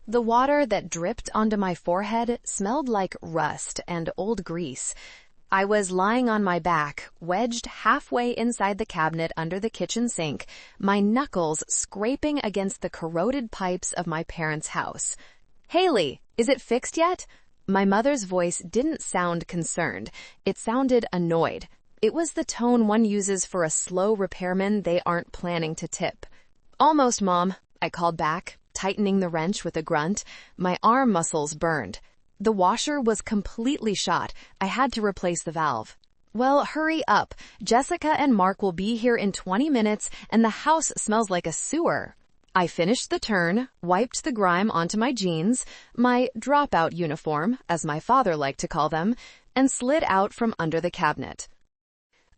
The water that dripped onto my forehead smelled like rust and old grease. I was lying on my back, wedged halfway inside the cabinet under the kitchen sink, my knuckles scraping against the corroded pipes of my parents' house. "Haley, is it fixed yet?" My mother's voice didn't sound concerned. It sounded annoyed. It was the tone one uses for a slow repairman they aren't planning to tip. "Almost, Mom," I called back, tightening the wrench with a grunt. My arm muscles burned. The washer was completely shot. I had to replace the valve. "Well, hurry up. Jessica and Mark will be here in 20 minutes, and the house smells like a sewer." I finished the turn, wiped the grime onto my jeans, my dropout uniform, as my father liked to call them, and slid out from under the cabinet.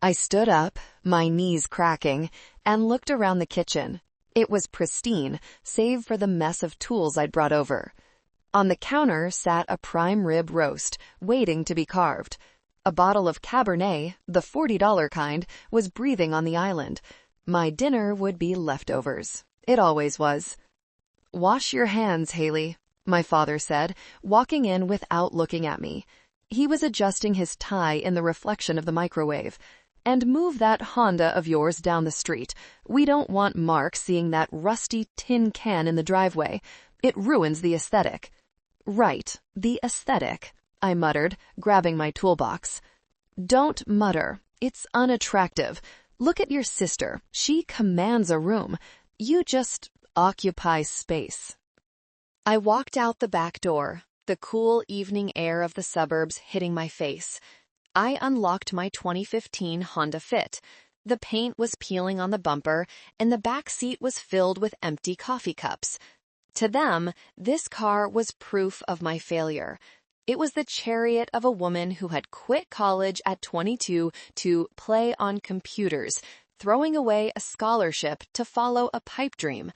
I stood up, my knees cracking, and looked around the kitchen. It was pristine, save for the mess of tools I'd brought over. On the counter sat a prime rib roast, waiting to be carved. A bottle of Cabernet, the $40 kind, was breathing on the island. My dinner would be leftovers. It always was. "Wash your hands, Haley," my father said, walking in without looking at me. He was adjusting his tie in the reflection of the microwave. "And move that Honda of yours down the street. We don't want Mark seeing that rusty tin can in the driveway. It ruins the aesthetic." "Right, the aesthetic," I muttered, grabbing my toolbox. "Don't mutter. It's unattractive. Look at your sister. She commands a room. You just occupy space." I walked out the back door, the cool evening air of the suburbs hitting my face. I unlocked my 2015 Honda Fit. The paint was peeling on the bumper, and the back seat was filled with empty coffee cups. To them, this car was proof of my failure. It was the chariot of a woman who had quit college at 22 to play on computers, throwing away a scholarship to follow a pipe dream.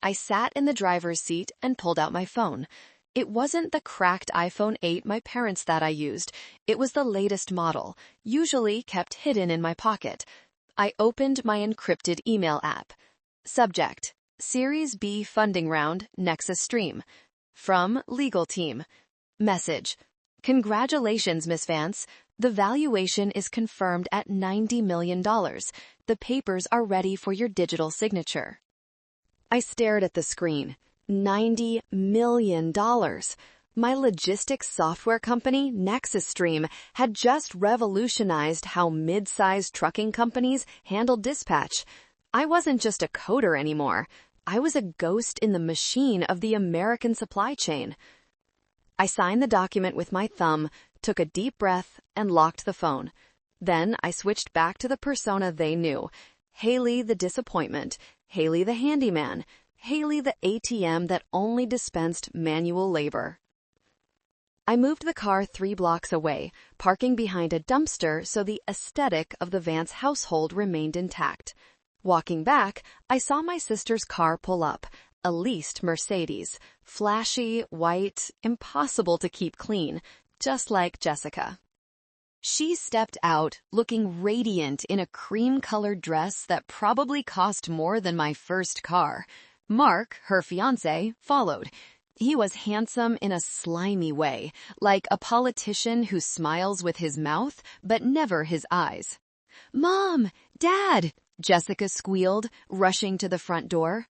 I sat in the driver's seat and pulled out my phone. It wasn't the cracked iPhone 8 my parents thought I used. It was the latest model, usually kept hidden in my pocket. I opened my encrypted email app. Subject: Series B funding round, Nexus Stream. From Legal Team. Message: "Congratulations, Miss Vance. The valuation is confirmed at $90 million. The papers are ready for your digital signature." I stared at the screen. $90 million. My logistics software company, Nexus Stream, had just revolutionized how mid-sized trucking companies handled dispatch. I wasn't just a coder anymore. I was a ghost in the machine of the American supply chain. I signed the document with my thumb, took a deep breath, and locked the phone. Then I switched back to the persona they knew. Haley the disappointment, Haley the handyman, Haley the ATM that only dispensed manual labor. I moved the car 3 blocks away, parking behind a dumpster so the aesthetic of the Vance household remained intact. Walking back, I saw my sister's car pull up, a leased Mercedes, flashy, white, impossible to keep clean, just like Jessica. She stepped out, looking radiant in a cream-colored dress that probably cost more than my first car. Mark, her fiancé, followed. He was handsome in a slimy way, like a politician who smiles with his mouth, but never his eyes. "Mom! Dad!" Jessica squealed, rushing to the front door.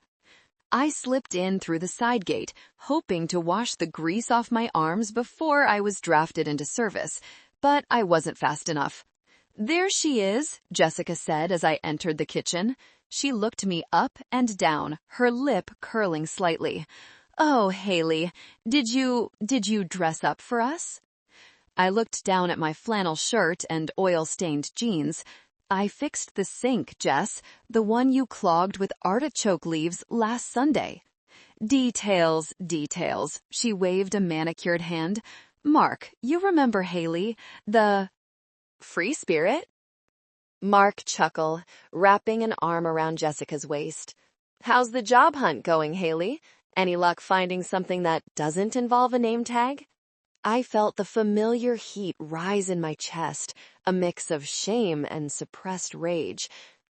I slipped in through the side gate, hoping to wash the grease off my arms before I was drafted into service, but I wasn't fast enough. "There she is," Jessica said as I entered the kitchen. She looked me up and down, her lip curling slightly. "Oh, Haley, did you dress up for us?" I looked down at my flannel shirt and oil-stained jeans. "I fixed the sink, Jess, the one you clogged with artichoke leaves last Sunday." Details, details," she waved a manicured hand. "Mark, you remember Haley, the free spirit?" Mark chuckled, wrapping an arm around Jessica's waist. "How's the job hunt going, Haley? Any luck finding something that doesn't involve a name tag?" I felt the familiar heat rise in my chest, a mix of shame and suppressed rage.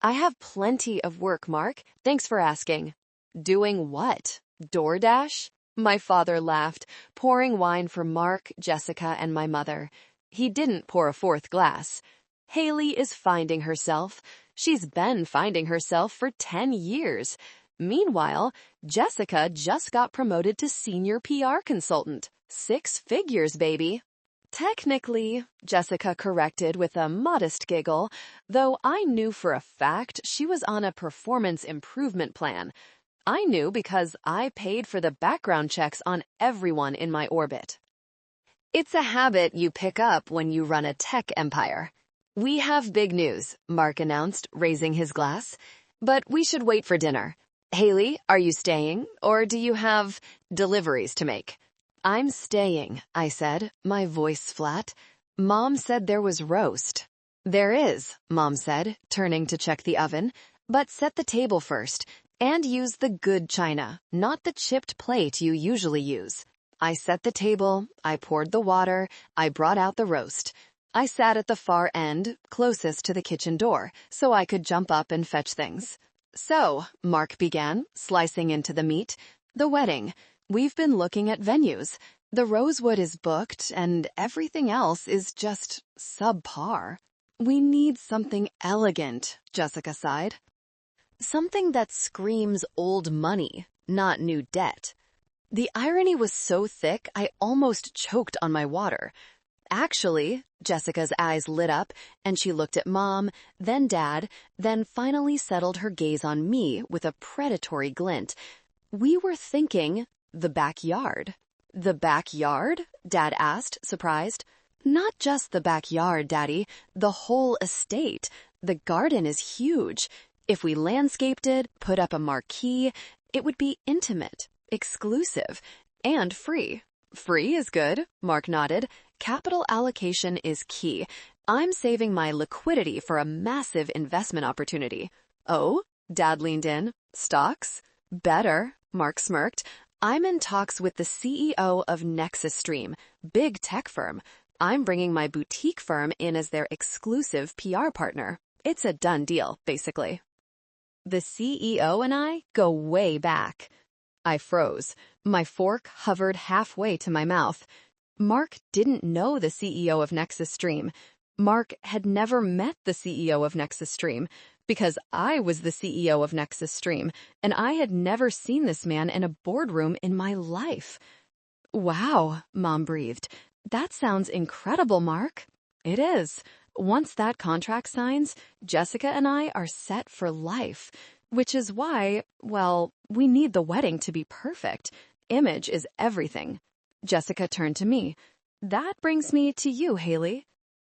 "I have plenty of work, Mark. Thanks for asking." "Doing what? DoorDash?" My father laughed, pouring wine for Mark, Jessica, and my mother. He didn't pour a fourth glass. Haley is finding herself. She's been finding herself for 10 years. Meanwhile, Jessica just got promoted to senior PR consultant. 6 figures, baby. Technically, Jessica corrected with a modest giggle, though I knew for a fact she was on a performance improvement plan. I knew because I paid for the background checks on everyone in my orbit. It's a habit you pick up when you run a tech empire. We have big news, Mark announced, raising his glass. But we should wait for dinner. Haley, are you staying, or do you have deliveries to make? I'm staying, I said, my voice flat. Mom said there was roast. There is, Mom said, turning to check the oven. But set the table first, and use the good china, not the chipped plate you usually use. I set the table, I poured the water, I brought out the roast. I sat at the far end, closest to the kitchen door, so I could jump up and fetch things. So, Mark began, slicing into the meat. The wedding. We've been looking at venues. The Rosewood is booked, and everything else is just subpar. We need something elegant, Jessica sighed. Something that screams old money, not new debt. The irony was so thick I almost choked on my water. Actually, Jessica's eyes lit up, and she looked at Mom, then Dad, then finally settled her gaze on me with a predatory glint. We were thinking the backyard. The backyard? Dad asked, surprised. Not just the backyard, Daddy. The whole estate. The garden is huge. If we landscaped it, put up a marquee, it would be intimate, exclusive, and free. Free is good, Mark nodded. Capital allocation is key. I'm saving my liquidity for a massive investment opportunity. Oh? Dad leaned in. Stocks? Better, Mark smirked. I'm in talks with the CEO of Nexus Stream, big tech firm. I'm bringing my boutique firm in as their exclusive PR partner. It's a done deal, basically. The CEO and I go way back. I froze. My fork hovered halfway to my mouth. Mark didn't know the CEO of Nexus Stream. Mark had never met the CEO of Nexus Stream because I was the CEO of Nexus Stream, and I had never seen this man in a boardroom in my life. Wow, Mom breathed. That sounds incredible, Mark. It is. Once that contract signs, Jessica and I are set for life, which is why, well, we need the wedding to be perfect. Image is everything. Jessica turned to me. That brings me to you, Haley.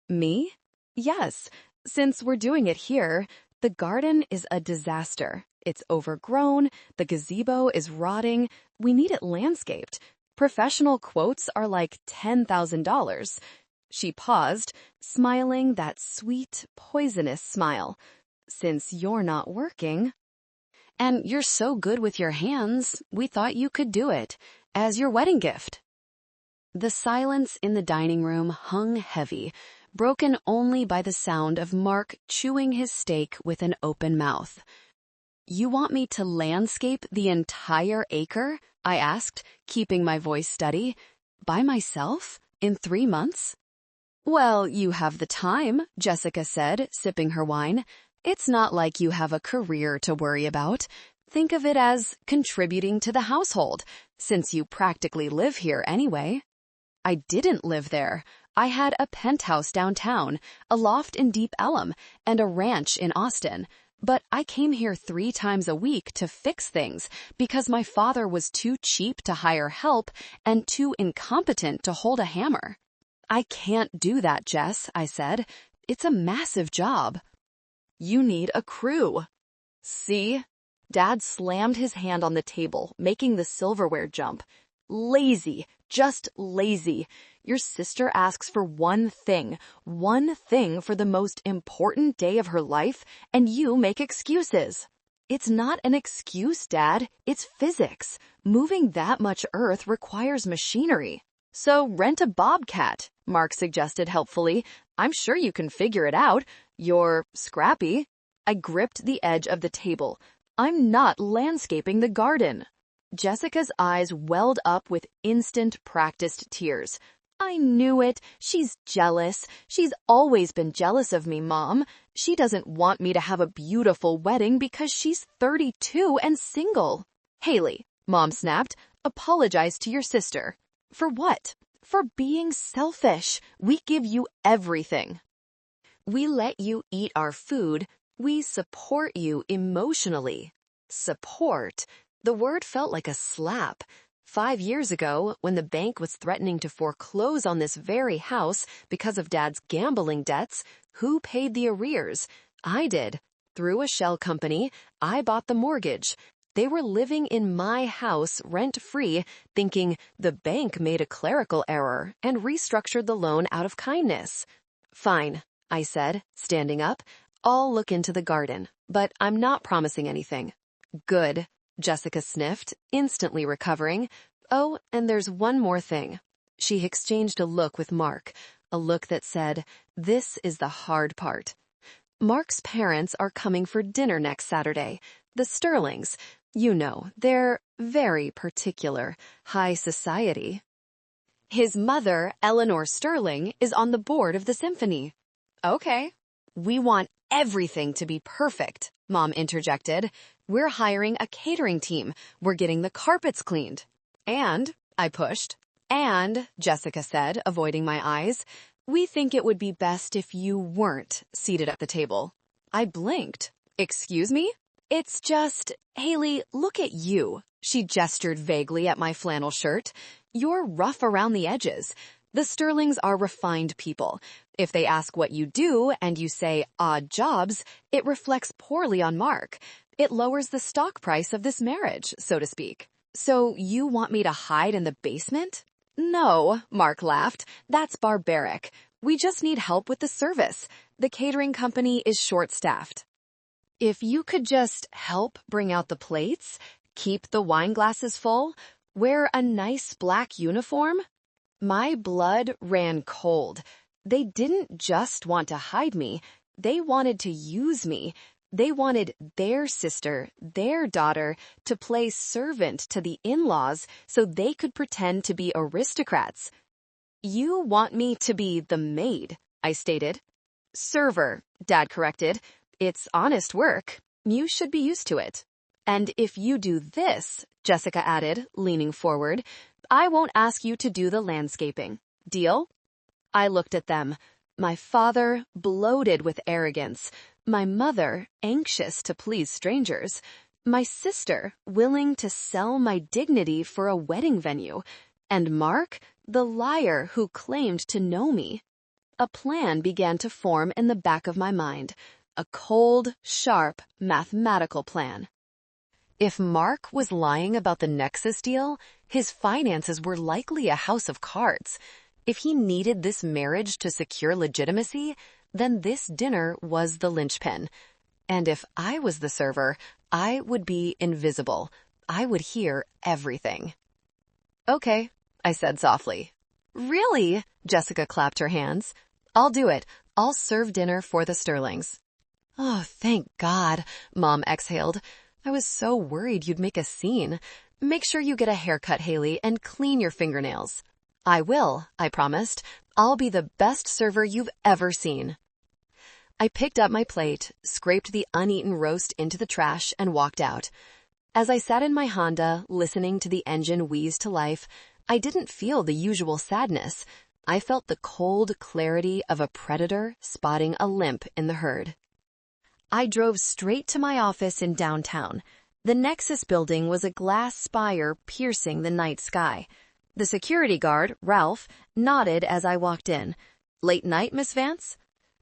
Me? Yes. Since we're doing it here, the garden is a disaster. It's overgrown, the gazebo is rotting, we need it landscaped. Professional quotes are like $10,000. She paused, smiling that sweet, poisonous smile. Since you're not working, and you're so good with your hands, we thought you could do it, as your wedding gift. The silence in the dining room hung heavy, broken only by the sound of Mark chewing his steak with an open mouth. You want me to landscape the entire acre? I asked, keeping my voice steady. By myself? In 3 months? Well, you have the time, Jessica said, sipping her wine. It's not like you have a career to worry about. Think of it as contributing to the household, since you practically live here anyway. I didn't live there. I had a penthouse downtown, a loft in Deep Ellum, and a ranch in Austin. But I came here 3 times a week to fix things because my father was too cheap to hire help and too incompetent to hold a hammer. I can't do that, Jess, I said. It's a massive job. You need a crew. See? Dad slammed his hand on the table, making the silverware jump. Lazy. Just lazy. Your sister asks for one thing for the most important day of her life, and you make excuses. It's not an excuse, Dad. It's physics. Moving that much earth requires machinery. So rent a bobcat, Mark suggested helpfully. I'm sure you can figure it out. You're scrappy. I gripped the edge of the table. I'm not landscaping the garden. Jessica's eyes welled up with instant practiced tears. I knew it. She's jealous. She's always been jealous of me, Mom. She doesn't want me to have a beautiful wedding because she's 32 and single. Haley, Mom snapped, apologize to your sister. For what? For being selfish. We give you everything. We let you eat our food. We support you emotionally. Support. The word felt like a slap. 5 years ago, when the bank was threatening to foreclose on this very house because of Dad's gambling debts, who paid the arrears? I did. Through a shell company, I bought the mortgage. They were living in my house rent-free, thinking the bank made a clerical error and restructured the loan out of kindness. Fine, I said, standing up. I'll look into the garden, but I'm not promising anything. Good. Jessica sniffed, instantly recovering. Oh, and there's one more thing. She exchanged a look with Mark, a look that said, this is the hard part. Mark's parents are coming for dinner next Saturday. The Sterlings. You know, they're very particular, high society. His mother, Eleanor Sterling, is on the board of the symphony. Okay. We want everything to be perfect, Mom interjected. We're hiring a catering team. We're getting the carpets cleaned. And, I pushed. And, Jessica said, avoiding my eyes, we think it would be best if you weren't seated at the table. I blinked. Excuse me? It's just, Haley, look at you. She gestured vaguely at my flannel shirt. You're rough around the edges. The Sterlings are refined people. If they ask what you do and you say odd jobs, it reflects poorly on Mark. It lowers the stock price of this marriage, so to speak. So you want me to hide in the basement? No, Mark laughed. That's barbaric. We just need help with the service. The catering company is short-staffed. If you could just help bring out the plates, keep the wine glasses full, wear a nice black uniform. My blood ran cold. They didn't just want to hide me. They wanted to use me. They wanted their sister, their daughter, to play servant to the in-laws so they could pretend to be aristocrats. You want me to be the maid, I stated. Server, Dad corrected. It's honest work. You should be used to it. And if you do this, Jessica added, leaning forward, I won't ask you to do the landscaping. Deal? I looked at them. My father, bloated with arrogance. My mother, anxious to please strangers. My sister, willing to sell my dignity for a wedding venue. And Mark, the liar who claimed to know me. A plan began to form in the back of my mind. A cold, sharp, mathematical plan. If Mark was lying about the Nexus deal, his finances were likely a house of cards. If he needed this marriage to secure legitimacy, then this dinner was the linchpin. And if I was the server, I would be invisible. I would hear everything. Okay, I said softly. Really? Jessica clapped her hands. I'll do it. I'll serve dinner for the Sterlings. Oh, thank God, Mom exhaled. I was so worried you'd make a scene. Make sure you get a haircut, Haley, and clean your fingernails. I will, I promised. I'll be the best server you've ever seen. I picked up my plate, scraped the uneaten roast into the trash, and walked out. As I sat in my Honda, listening to the engine wheeze to life, I didn't feel the usual sadness. I felt the cold clarity of a predator spotting a limp in the herd. I drove straight to my office in downtown. The Nexus building was a glass spire piercing the night sky. The security guard, Ralph, nodded as I walked in. Late night, Miss Vance?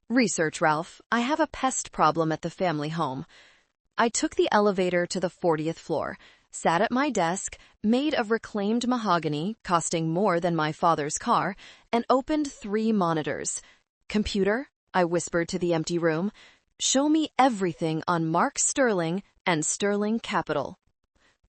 Research, Ralph. I have a pest problem at the family home. I took the elevator to the 40th floor, sat at my desk, made of reclaimed mahogany, costing more than my father's car, and opened 3 monitors. Computer, I whispered to the empty room. Show me everything on Mark Sterling and Sterling Capital.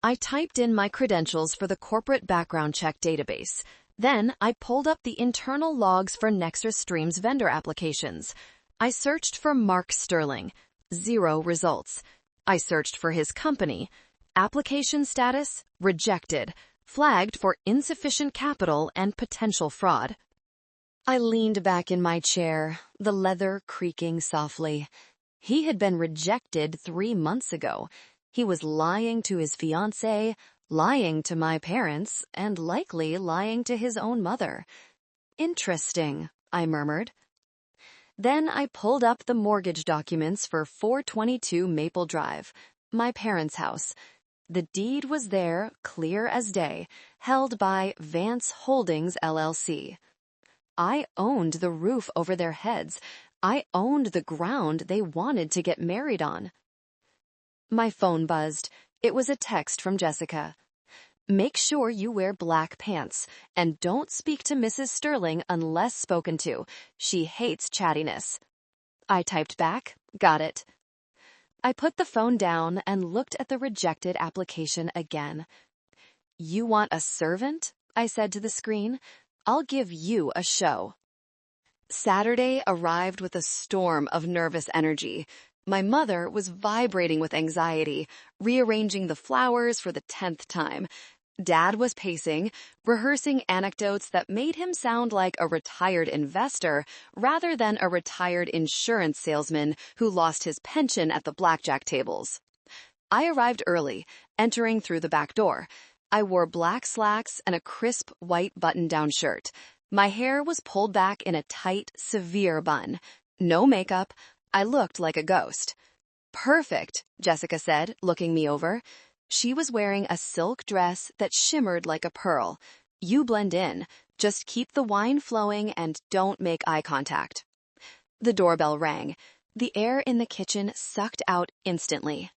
I typed in my credentials for the corporate background check database. Then I pulled up the internal logs for Nexus Stream's vendor applications. I searched for Mark Sterling. 0 results. I searched for his company. Application status: rejected. Flagged for insufficient capital and potential fraud. I leaned back in my chair, the leather creaking softly. He had been rejected 3 months ago. He was lying to his fiancée, lying to my parents, and likely lying to his own mother. Interesting, I murmured. Then I pulled up the mortgage documents for 422 Maple Drive, my parents' house. The deed was there, clear as day, held by Vance Holdings, LLC. I owned the roof over their heads. I owned the ground they wanted to get married on. My phone buzzed. It was a text from Jessica. Make sure you wear black pants, and don't speak to Mrs. Sterling unless spoken to. She hates chattiness. I typed back, got it. I put the phone down and looked at the rejected application again. You want a servant? I said to the screen. I'll give you a show. Saturday arrived with a storm of nervous energy. My mother was vibrating with anxiety, rearranging the flowers for the 10th time. Dad was pacing, rehearsing anecdotes that made him sound like a retired investor rather than a retired insurance salesman who lost his pension at the blackjack tables. I arrived early, entering through the back door. I wore black slacks and a crisp white button-down shirt. My hair was pulled back in a tight, severe bun. No makeup. I looked like a ghost. Perfect, Jessica said, looking me over. She was wearing a silk dress that shimmered like a pearl. You blend in. Just keep the wine flowing and don't make eye contact. The doorbell rang. The air in the kitchen sucked out instantly.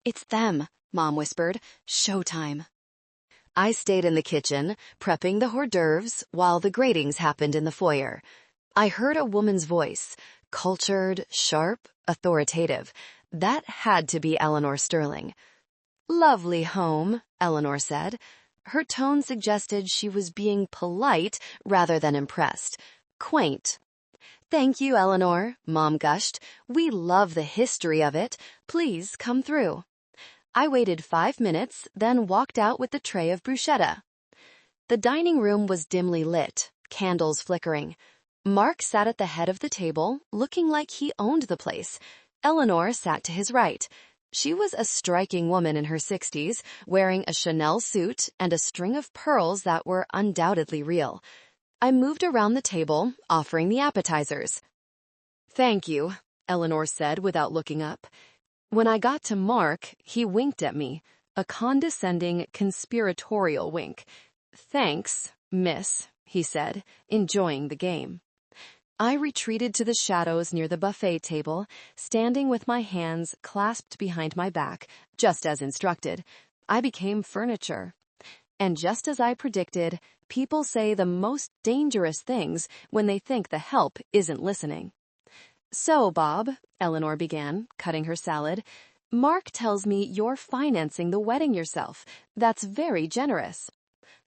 It's them, Mom whispered. Showtime. I stayed in the kitchen, prepping the hors d'oeuvres while the gratings happened in the foyer. I heard a woman's voice, cultured, sharp, authoritative. That had to be Eleanor Sterling. Lovely home, Eleanor said. Her tone suggested she was being polite rather than impressed. Quaint. Thank you, Eleanor, Mom gushed. We love the history of it. Please come through. I waited 5 minutes, then walked out with the tray of bruschetta. The dining room was dimly lit, candles flickering. Mark sat at the head of the table, looking like he owned the place. Eleanor sat to his right. She was a striking woman in her 60s, wearing a Chanel suit and a string of pearls that were undoubtedly real. I moved around the table, offering the appetizers. Thank you, Eleanor said without looking up. When I got to Mark, he winked at me, a condescending, conspiratorial wink. Thanks, miss, he said, enjoying the game. I retreated to the shadows near the buffet table, standing with my hands clasped behind my back, just as instructed. I became furniture. And just as I predicted, people say the most dangerous things when they think the help isn't listening. So, Bob, Eleanor began, cutting her salad, Mark tells me you're financing the wedding yourself. That's very generous.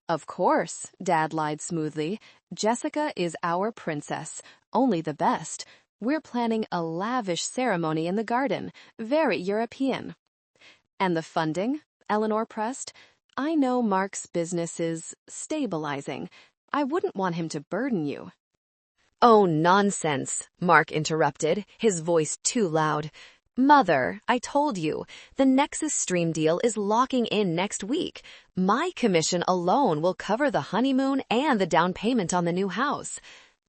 Of course, Dad lied smoothly. Jessica is our princess, only the best. We're planning a lavish ceremony in the garden, very European. And the funding? Eleanor pressed. I know Mark's business is stabilizing. I wouldn't want him to burden you. Oh, nonsense, Mark interrupted, his voice too loud. Mother, I told you, the Nexus Stream deal is locking in next week. My commission alone will cover the honeymoon and the down payment on the new house.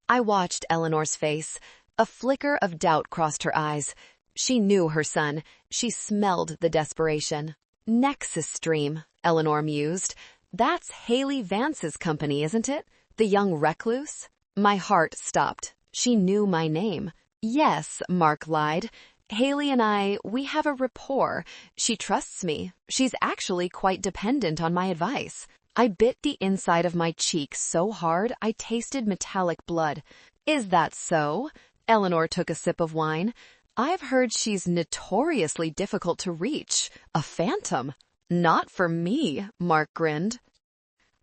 I watched Eleanor's face. A flicker of doubt crossed her eyes. She knew her son. She smelled the desperation. Nexus Stream, Eleanor mused. That's Haley Vance's company, isn't it? The young recluse? My heart stopped. She knew my name. Yes, Mark lied. Haley and I, we have a rapport. She trusts me. She's actually quite dependent on my advice. I bit the inside of my cheek so hard I tasted metallic blood. Is that so? Eleanor took a sip of wine. I've heard she's notoriously difficult to reach. A phantom. Not for me, Mark grinned.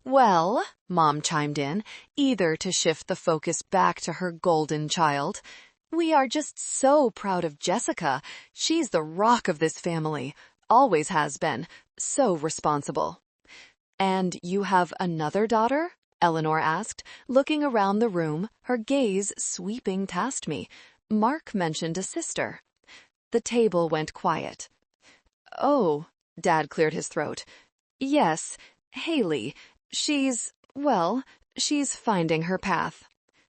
Well, Mom chimed in, eager to shift the focus back to her golden child. We are just so proud of Jessica. She's the rock of this family. Always has been. So responsible. And you have another daughter? Eleanor asked, looking around the room, her gaze sweeping past me. Mark mentioned a sister. The table went quiet. Oh, Dad cleared his throat. Yes, Haley. She's finding her path.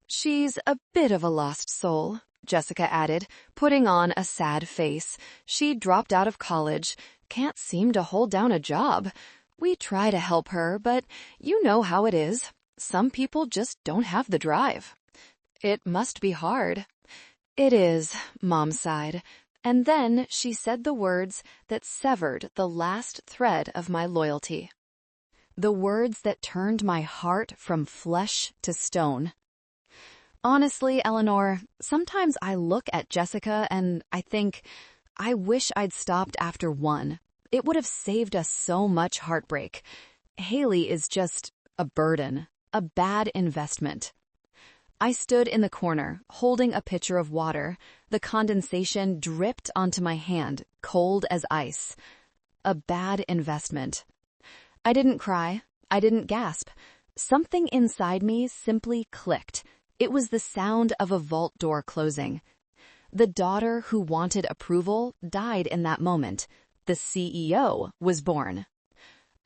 She's a bit of a lost soul, Jessica added, putting on a sad face. She dropped out of college. Can't seem to hold down a job. We try to help her, but you know how it is. Some people just don't have the drive. It must be hard. It is, Mom sighed. And then she said the words that severed the last thread of my loyalty. The words that turned my heart from flesh to stone. Honestly, Eleanor, sometimes I look at Jessica and I think, I wish I'd stopped after one. It would have saved us so much heartbreak. Haley is just a burden, a bad investment. I stood in the corner, holding a pitcher of water. The condensation dripped onto my hand, cold as ice. A bad investment. I didn't cry. I didn't gasp. Something inside me simply clicked. It was the sound of a vault door closing. The daughter who wanted approval died in that moment. The CEO was born.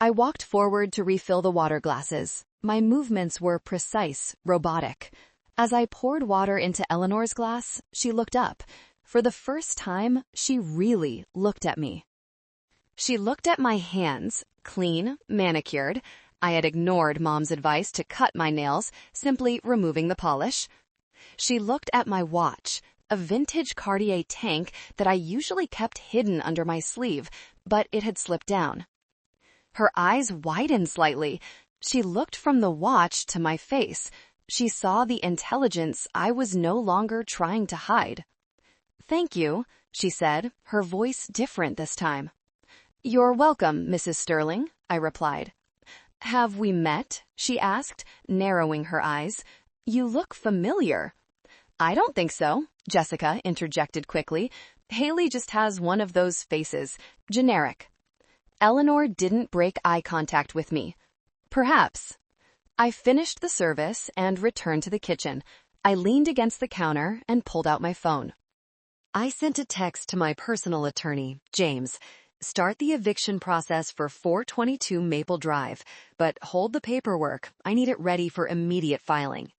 I walked forward to refill the water glasses. My movements were precise, robotic. As I poured water into Eleanor's glass, she looked up. For the first time, she really looked at me. She looked at my hands, clean, manicured. I had ignored Mom's advice to cut my nails, simply removing the polish. She looked at my watch, a vintage Cartier tank that I usually kept hidden under my sleeve, but it had slipped down. Her eyes widened slightly. She looked from the watch to my face. She saw the intelligence I was no longer trying to hide. "Thank you," she said, her voice different this time. "You're welcome, Mrs. Sterling," I replied. "Have we met?" she asked, narrowing her eyes. "You look familiar." "I don't think so," Jessica interjected quickly. "Haley just has one of those faces. Generic." Eleanor didn't break eye contact with me. Perhaps. I finished the service and returned to the kitchen. I leaned against the counter and pulled out my phone. I sent a text to my personal attorney, James. Start the eviction process for 422 Maple Drive, but hold the paperwork. I need it ready for immediate filing.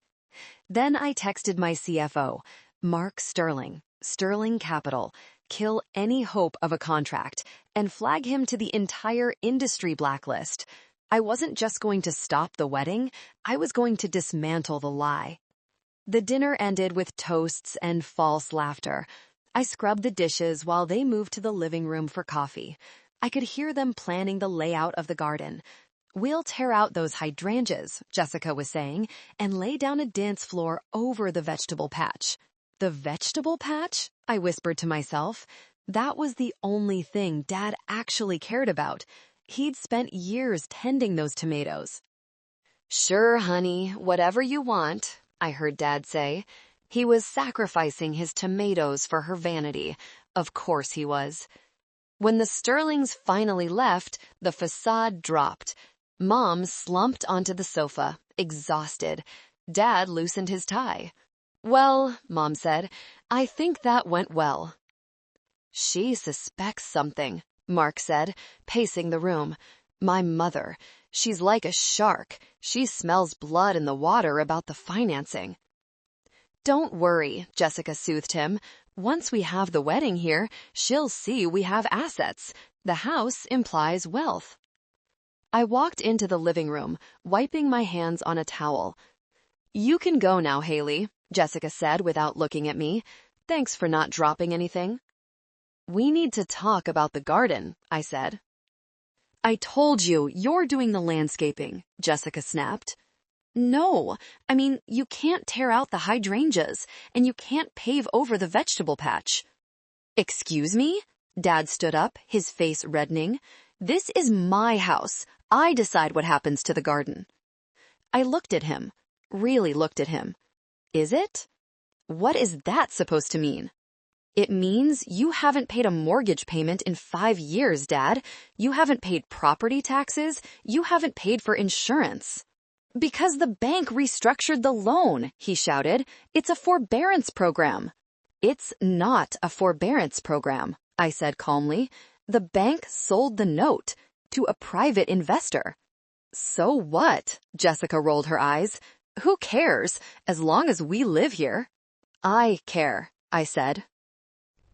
Then I texted my CFO, Mark Sterling, Sterling Capital, kill any hope of a contract, and flag him to the entire industry blacklist. I wasn't just going to stop the wedding, I was going to dismantle the lie. The dinner ended with toasts and false laughter. I scrubbed the dishes while they moved to the living room for coffee. I could hear them planning the layout of the garden. "We'll tear out those hydrangeas," Jessica was saying, "and lay down a dance floor over the vegetable patch." The vegetable patch? I whispered to myself. That was the only thing Dad actually cared about. He'd spent years tending those tomatoes. "Sure, honey, whatever you want," I heard Dad say. He was sacrificing his tomatoes for her vanity. Of course he was. When the Sterlings finally left, the facade dropped. Mom slumped onto the sofa, exhausted. Dad loosened his tie. "Well," Mom said, "I think that went well." "She suspects something," Mark said, pacing the room. "My mother. She's like a shark. She smells blood in the water about the financing." "Don't worry," Jessica soothed him. "Once we have the wedding here, she'll see we have assets. The house implies wealth." I walked into the living room, wiping my hands on a towel. "You can go now, Haley," Jessica said without looking at me. "Thanks for not dropping anything." "We need to talk about the garden," I said. "I told you, you're doing the landscaping," Jessica snapped. "No, I mean, you can't tear out the hydrangeas, and you can't pave over the vegetable patch." "Excuse me?" Dad stood up, his face reddening. "This is my house. I decide what happens to the garden." I looked at him, really looked at him. Is it? What is that supposed to mean? It means you haven't paid a mortgage payment in 5 years, Dad. You haven't paid property taxes. You haven't paid for insurance. Because the bank restructured the loan, he shouted. It's a forbearance program. It's not a forbearance program, I said calmly. The bank sold the note to a private investor. So what? Jessica rolled her eyes. Who cares, as long as we live here? I care, I said.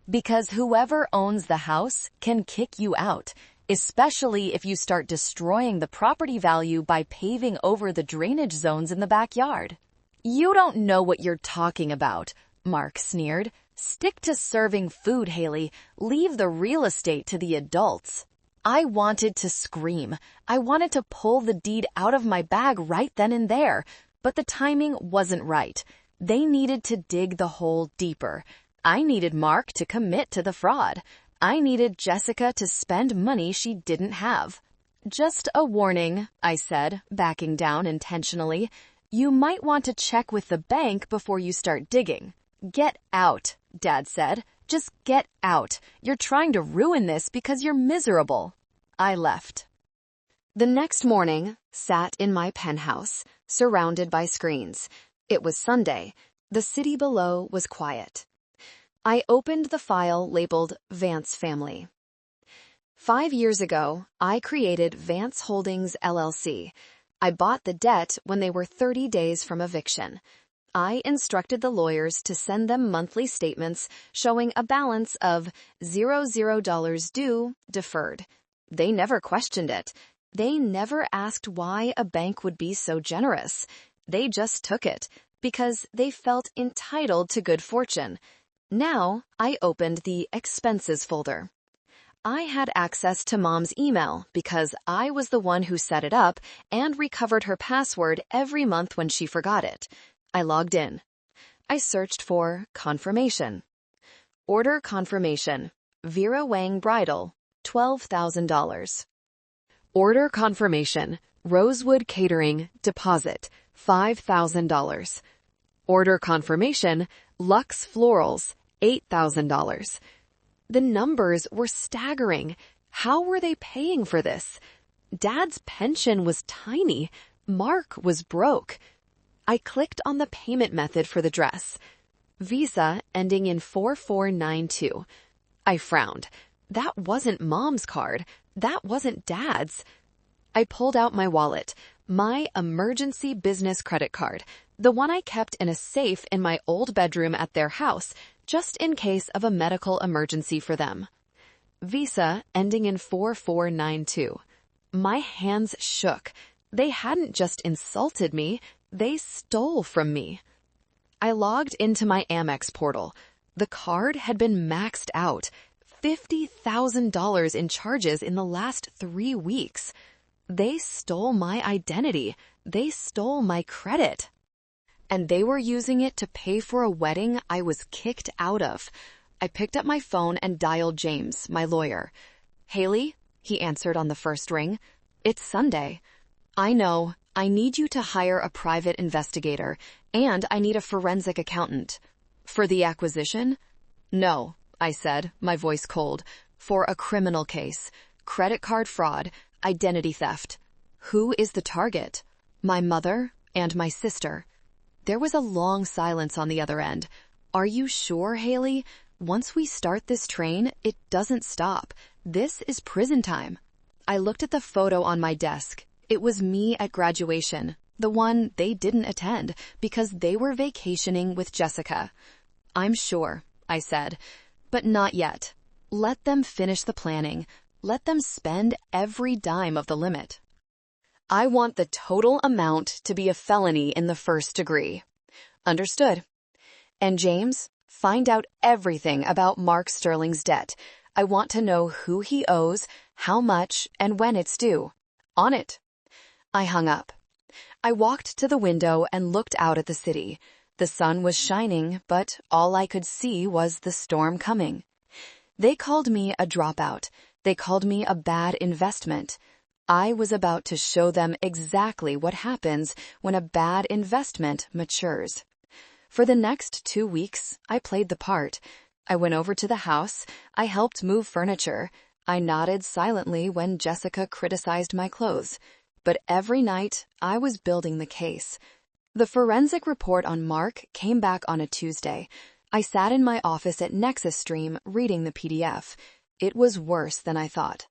Because whoever owns the house can kick you out, especially if you start destroying the property value by paving over the drainage zones in the backyard. You don't know what you're talking about, Mark sneered. Stick to serving food, Haley. Leave the real estate to the adults. I wanted to scream. I wanted to pull the deed out of my bag right then and there, but the timing wasn't right. They needed to dig the hole deeper. I needed Mark to commit to the fraud. I needed Jessica to spend money she didn't have. Just a warning, I said, backing down intentionally. You might want to check with the bank before you start digging. Get out, Dad said. Just get out. You're trying to ruin this because you're miserable. I left. The next morning, sat in my penthouse, surrounded by screens. It was Sunday. The city below was quiet. I opened the file labeled Vance Family. 5 years ago, I created Vance Holdings LLC. I bought the debt when they were 30 days from eviction. I instructed the lawyers to send them monthly statements showing a balance of $00 due, deferred. They never questioned it. They never asked why a bank would be so generous. They just took it because they felt entitled to good fortune. Now, I opened the expenses folder. I had access to Mom's email because I was the one who set it up and recovered her password every month when she forgot it. I logged in. I searched for confirmation. Order confirmation. Vera Wang Bridal, $12,000. Order confirmation. Rosewood Catering, deposit, $5,000. Order confirmation. Lux Florals, $8,000. The numbers were staggering. How were they paying for this? Dad's pension was tiny. Mark was broke. I clicked on the payment method for the dress. Visa ending in 4492. I frowned. That wasn't Mom's card. That wasn't Dad's. I pulled out my wallet, my emergency business credit card, the one I kept in a safe in my old bedroom at their house, just in case of a medical emergency for them. Visa ending in 4492. My hands shook. They hadn't just insulted me, they stole from me. I logged into my Amex portal. The card had been maxed out. $50,000 in charges in the last 3 weeks. They stole my identity. They stole my credit. And they were using it to pay for a wedding I was kicked out of. I picked up my phone and dialed James, my lawyer. Haley, he answered on the first ring. It's Sunday. I know. I need you to hire a private investigator, and I need a forensic accountant. For the acquisition? No, I said, my voice cold. For a criminal case. Credit card fraud. Identity theft. Who is the target? My mother and my sister. There was a long silence on the other end. Are you sure, Haley? Once we start this train, it doesn't stop. This is prison time. I looked at the photo on my desk. It was me at graduation, the one they didn't attend because they were vacationing with Jessica. I'm sure, I said, but not yet. Let them finish the planning. Let them spend every dime of the limit. I want the total amount to be a felony in the first degree. Understood. And James, find out everything about Mark Sterling's debt. I want to know who he owes, how much, and when it's due. On it. I hung up. I walked to the window and looked out at the city. The sun was shining, but all I could see was the storm coming. They called me a dropout. They called me a bad investment. I was about to show them exactly what happens when a bad investment matures. For the next 2 weeks, I played the part. I went over to the house. I helped move furniture. I nodded silently when Jessica criticized my clothes. But every night, I was building the case. The forensic report on Mark came back on a Tuesday. I sat in my office at Nexus Stream reading the PDF. It was worse than I thought.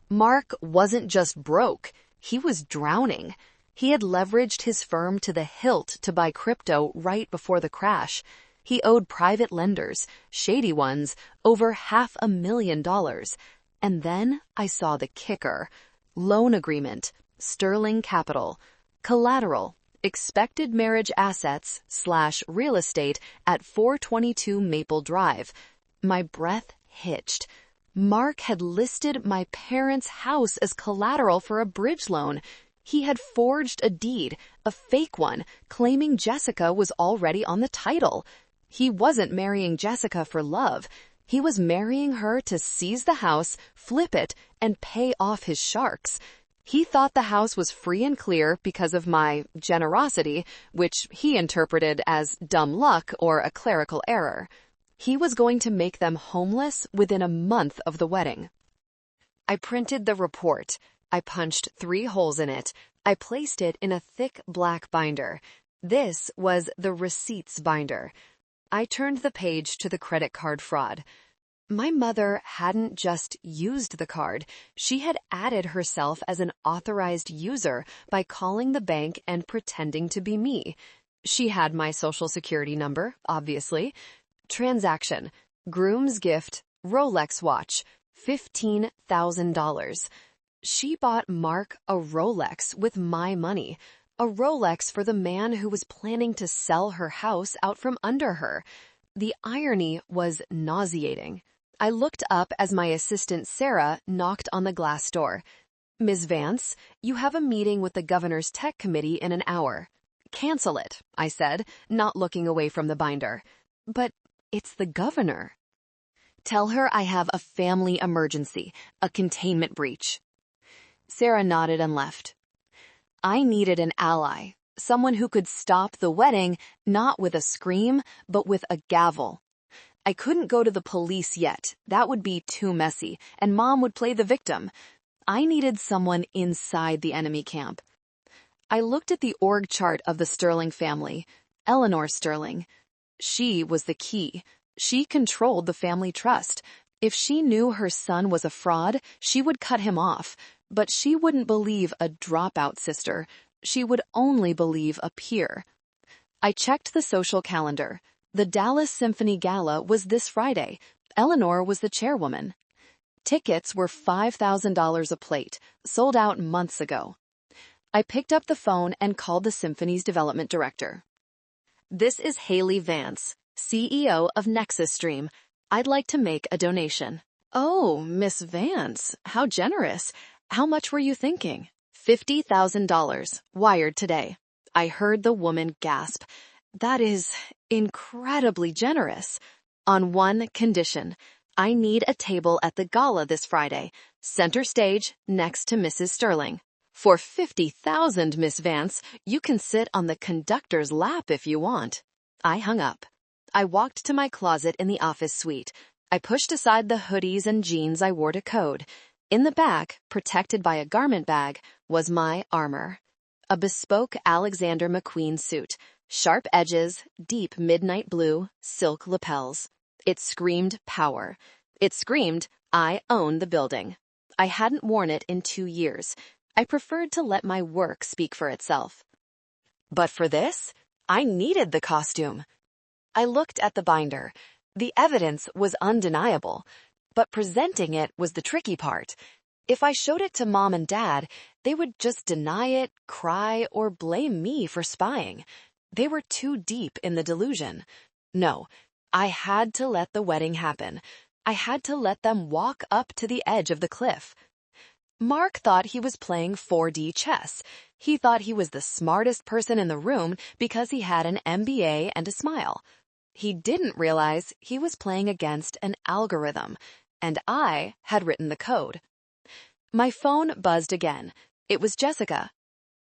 Mark wasn't just broke, he was drowning. He had leveraged his firm to the hilt to buy crypto right before the crash. He owed private lenders, shady ones, over $500,000. And then I saw the kicker. Loan agreement, Sterling Capital, collateral, expected marriage assets / real estate at 422 Maple Drive. My breath hitched. Mark had listed my parents' house as collateral for a bridge loan. He had forged a deed, a fake one, claiming Jessica was already on the title. He wasn't marrying Jessica for love. He was marrying her to seize the house, flip it, and pay off his sharks. He thought the house was free and clear because of my generosity, which he interpreted as dumb luck or a clerical error. He was going to make them homeless within a month of the wedding. I printed the report. I punched 3 holes in it. I placed it in a thick black binder. This was the receipts binder. I turned the page to the credit card fraud. My mother hadn't just used the card. She had added herself as an authorized user by calling the bank and pretending to be me. She had my social security number, obviously. Transaction: groom's gift, Rolex watch, $15,000. She bought Mark a Rolex with my money, a Rolex for the man who was planning to sell her house out from under her. The irony was nauseating. I looked up as my assistant Sarah knocked on the glass door. "Ms. Vance, you have a meeting with the governor's tech committee in an hour." "Cancel it," I said, not looking away from the binder. "But it's the governor." "Tell her I have a family emergency, a containment breach." Sarah nodded and left. I needed an ally, someone who could stop the wedding, not with a scream, but with a gavel. I couldn't go to the police yet. That would be too messy, and Mom would play the victim. I needed someone inside the enemy camp. I looked at the org chart of the Sterling family, Eleanor Sterling. She was the key. She controlled the family trust. If she knew her son was a fraud, she would cut him off. But she wouldn't believe a dropout sister. She would only believe a peer. I checked the social calendar. The Dallas Symphony Gala was this Friday. Eleanor was the chairwoman. Tickets were $5,000 a plate, sold out months ago. I picked up the phone and called the symphony's development director. "This is Haley Vance, CEO of Nexus Stream. I'd like to make a donation." "Oh, Miss Vance, how generous. How much were you thinking?" $50,000, wired today." I heard the woman gasp. "That is incredibly generous. On one condition. I need a table at the gala this Friday, center stage next to Mrs. Sterling. For $50,000, Miss Vance, you can sit on the conductor's lap if you want." I hung up. I walked to my closet in the office suite. I pushed aside the hoodies and jeans I wore to code. In the back, protected by a garment bag, was my armor. A bespoke Alexander McQueen suit, sharp edges, deep midnight blue, silk lapels. It screamed power. It screamed, I own the building. I hadn't worn it in 2 years. I preferred to let my work speak for itself. But for this, I needed the costume. I looked at the binder. The evidence was undeniable, but presenting it was the tricky part. If I showed it to Mom and Dad, they would just deny it, cry, or blame me for spying. They were too deep in the delusion. No, I had to let the wedding happen. I had to let them walk up to the edge of the cliff. Mark thought he was playing 4D chess. He thought he was the smartest person in the room because he had an MBA and a smile. He didn't realize he was playing against an algorithm, and I had written the code. My phone buzzed again. It was Jessica.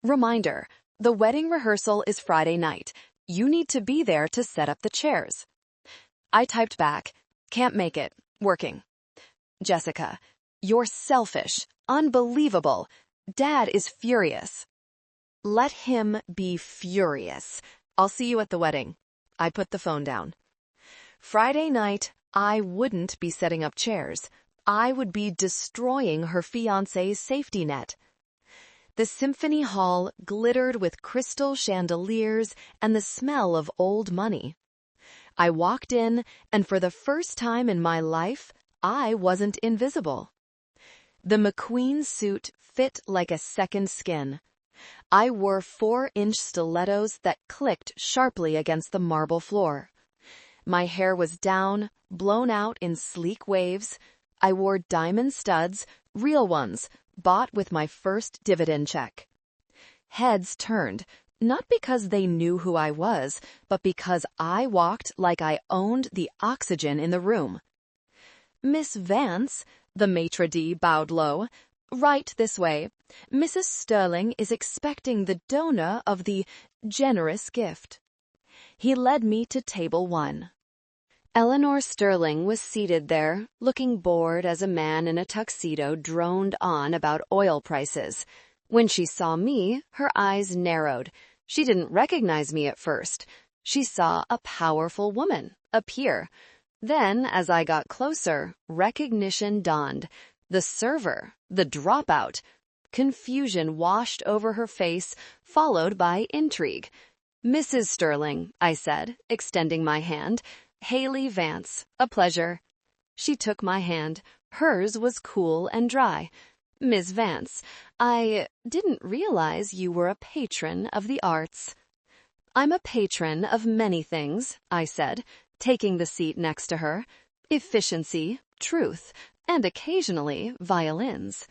"Reminder, the wedding rehearsal is Friday night. You need to be there to set up the chairs." I typed back, "Can't make it. Working." Jessica, "You're selfish. Unbelievable. Dad is furious." Let him be furious. I'll see you at the wedding. I put the phone down. Friday night, I wouldn't be setting up chairs. I would be destroying her fiancé's safety net. The symphony hall glittered with crystal chandeliers and the smell of old money. I walked in, and for the first time in my life, I wasn't invisible. The McQueen suit fit like a second skin. I wore 4-inch stilettos that clicked sharply against the marble floor. My hair was down, blown out in sleek waves. I wore diamond studs, real ones, bought with my first dividend check. Heads turned, not because they knew who I was, but because I walked like I owned the oxygen in the room. "Miss Vance," the maitre d' bowed low. "Right this way. Mrs. Sterling is expecting the donor of the generous gift." He led me to table 1. Eleanor Sterling was seated there, looking bored as a man in a tuxedo droned on about oil prices. When she saw me, her eyes narrowed. She didn't recognize me at first. She saw a powerful woman, a peer. Then, as I got closer, recognition dawned. The server, the dropout. Confusion washed over her face, followed by intrigue. "Mrs. Sterling," I said, extending my hand. "Haley Vance, a pleasure." She took my hand. Hers was cool and dry. "Miss Vance, I didn't realize you were a patron of the arts." "I'm a patron of many things," I said, taking the seat next to her. "Efficiency, truth, and occasionally violins."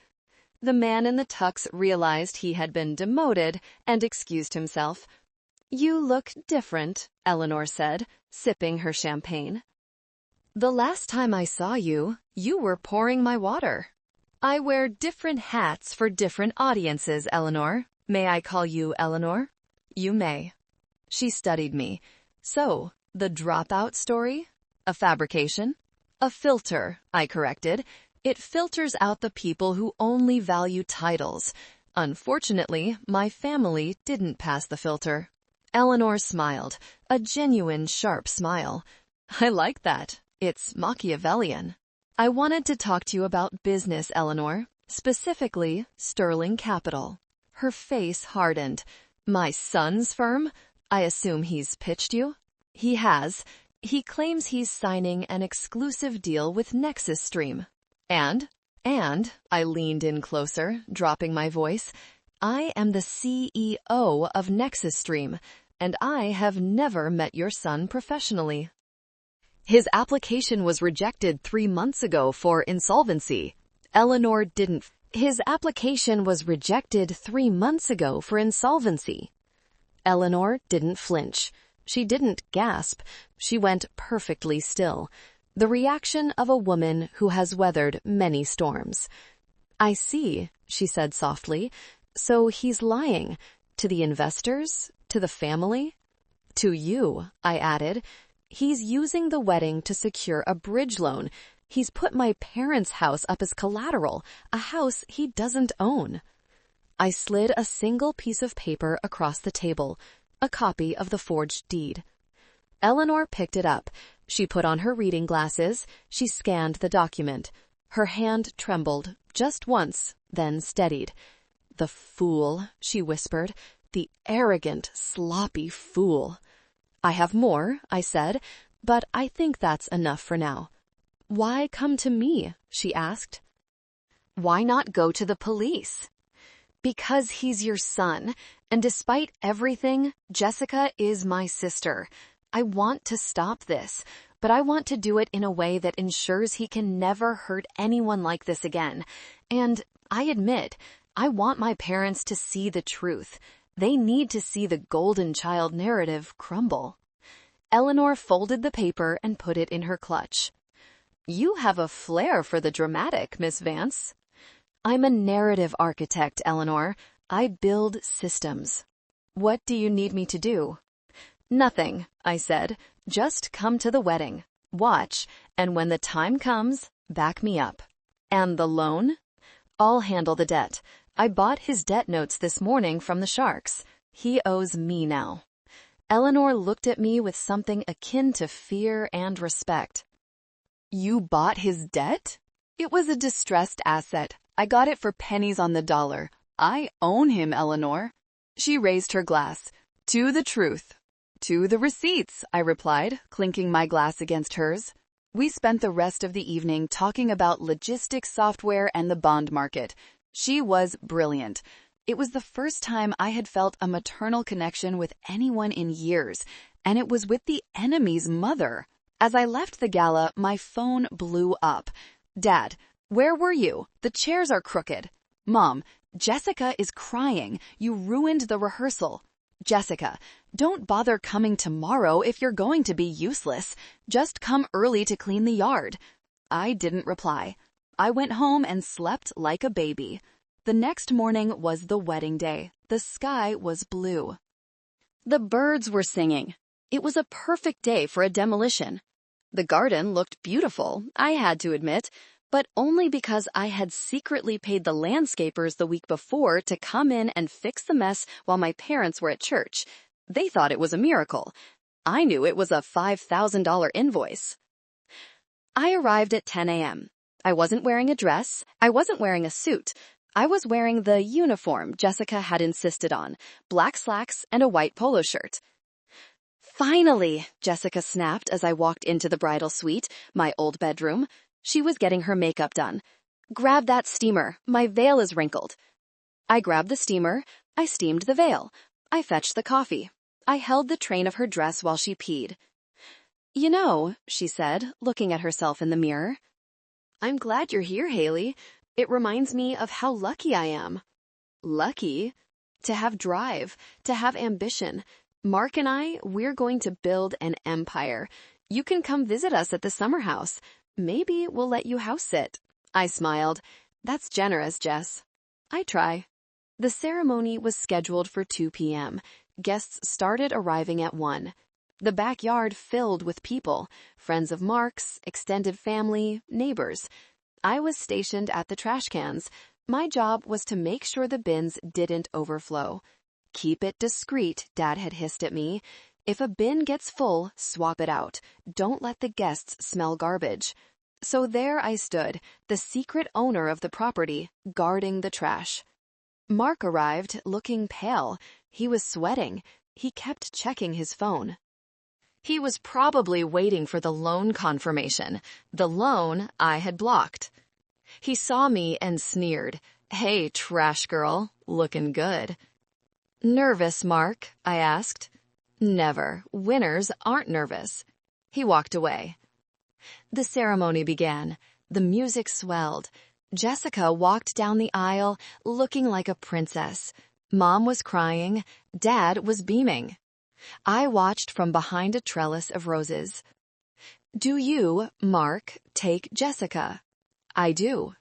The man in the tux realized he had been demoted and excused himself. "You look different," Eleanor said, sipping her champagne. "The last time I saw you, you were pouring my water." "I wear different hats for different audiences, Eleanor. May I call you Eleanor?" "You may." She studied me. "So, the dropout story? A fabrication?" "A filter," I corrected. "It filters out the people who only value titles. Unfortunately, my family didn't pass the filter." Eleanor smiled, a genuine sharp smile. "I like that. It's Machiavellian." "I wanted to talk to you about business, Eleanor, specifically Sterling Capital." Her face hardened. "My son's firm? I assume he's pitched you?" "He has. He claims he's signing an exclusive deal with Nexus Stream." And I leaned in closer, dropping my voice, "I am the CEO of Nexus Stream, and I have never met your son professionally." "His application was rejected 3 months ago for insolvency." Eleanor didn't. "His application was rejected 3 months ago for insolvency." Eleanor didn't flinch. She didn't gasp. She went perfectly still. The reaction of a woman who has weathered many storms. "I see," she said softly. "So he's lying. To the investors? To the family?" "To you," I added. "He's using the wedding to secure a bridge loan. He's put my parents' house up as collateral, a house he doesn't own." I slid a single piece of paper across the table, a copy of the forged deed. Eleanor picked it up. She put on her reading glasses. She scanned the document. Her hand trembled, just once, then steadied. "The fool," she whispered. "The arrogant, sloppy fool." "I have more," I said, "but I think that's enough for now." "Why come to me?" she asked. "Why not go to the police?" "Because he's your son, and despite everything, Jessica is my sister. I want to stop this, but I want to do it in a way that ensures he can never hurt anyone like this again. And I admit, I want my parents to see the truth. They need to see the golden child narrative crumble." Eleanor folded the paper and put it in her clutch. "You have a flair for the dramatic, Miss Vance." "I'm a narrative architect, Eleanor. I build systems." "What do you need me to do?" "Nothing," I said. "Just come to the wedding. Watch, and when the time comes, back me up. And the loan? I'll handle the debt. I bought his debt notes this morning from the Sharks. He owes me now. Eleanor looked at me with something akin to fear and respect. You bought his debt? It was a distressed asset. I got it for pennies on the dollar. I own him, Eleanor. She raised her glass. To the truth. To the receipts, I replied, clinking my glass against hers. We spent the rest of the evening talking about logistics software and the bond market. She was brilliant. It was the first time I had felt a maternal connection with anyone in years, and it was with the enemy's mother. As I left the gala, my phone blew up. Dad, where were you? The chairs are crooked. Mom, Jessica is crying. You ruined the rehearsal. Jessica, don't bother coming tomorrow if you're going to be useless. Just come early to clean the yard. I didn't reply. I went home and slept like a baby. The next morning was the wedding day. The sky was blue. The birds were singing. It was a perfect day for a demolition. The garden looked beautiful, I had to admit, but only because I had secretly paid the landscapers the week before to come in and fix the mess while my parents were at church. They thought it was a miracle. I knew it was a $5,000 invoice. I arrived at 10 a.m. I wasn't wearing a dress. I wasn't wearing a suit. I was wearing the uniform Jessica had insisted on, black slacks and a white polo shirt. Finally, Jessica snapped as I walked into the bridal suite, my old bedroom. She was getting her makeup done. Grab that steamer. My veil is wrinkled. I grabbed the steamer. I steamed the veil. I fetched the coffee. I held the train of her dress while she peed. You know, she said, looking at herself in the mirror. I'm glad you're here, Haley. It reminds me of how lucky I am. Lucky? To have drive, to have ambition. Mark and we're going to build an empire. You can come visit us at the summer house. Maybe we'll let you house sit. I smiled. That's generous, Jess. I try. The ceremony was scheduled for 2 p.m. Guests started arriving at 1. The backyard filled with people, friends of Mark's, extended family, neighbors. I was stationed at the trash cans. My job was to make sure the bins didn't overflow. Keep it discreet, Dad had hissed at me. If a bin gets full, swap it out. Don't let the guests smell garbage. So there I stood, the secret owner of the property, guarding the trash. Mark arrived, looking pale. He was sweating. He kept checking his phone. He was probably waiting for the loan confirmation, the loan I had blocked. He saw me and sneered. Hey, trash girl, looking good. Nervous, Mark? I asked. Never. Winners aren't nervous. He walked away. The ceremony began. The music swelled. Jessica walked down the aisle, looking like a princess. Mom was crying. Dad was beaming. I watched from behind a trellis of roses. Do you, Mark, take Jessica? I do.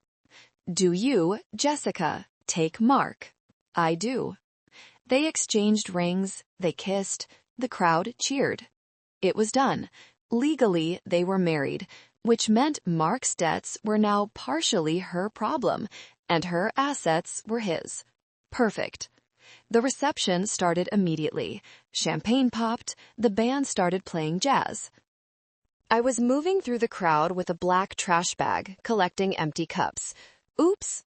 Do you, Jessica, take Mark? I do. They exchanged rings. They kissed. The crowd cheered. It was done. Legally, they were married, which meant Mark's debts were now partially her problem, and her assets were his. Perfect. The reception started immediately. Champagne popped. The band started playing jazz. I was moving through the crowd with a black trash bag, collecting empty cups. Oops!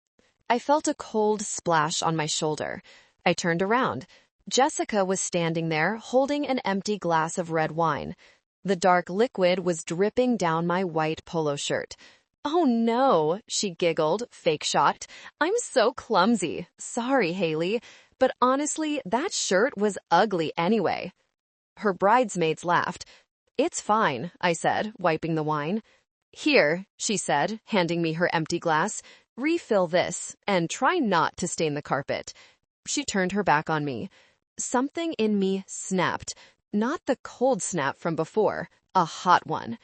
I felt a cold splash on my shoulder. I turned around. Jessica was standing there, holding an empty glass of red wine. The dark liquid was dripping down my white polo shirt. Oh no, she giggled, fake shocked. I'm so clumsy. Sorry, Haley. But honestly, that shirt was ugly anyway. Her bridesmaids laughed. It's fine, I said, wiping the wine. Here, she said, handing me her empty glass. Refill this, and try not to stain the carpet. She turned her back on me. Something in me snapped. Not the cold snap from before, a hot one.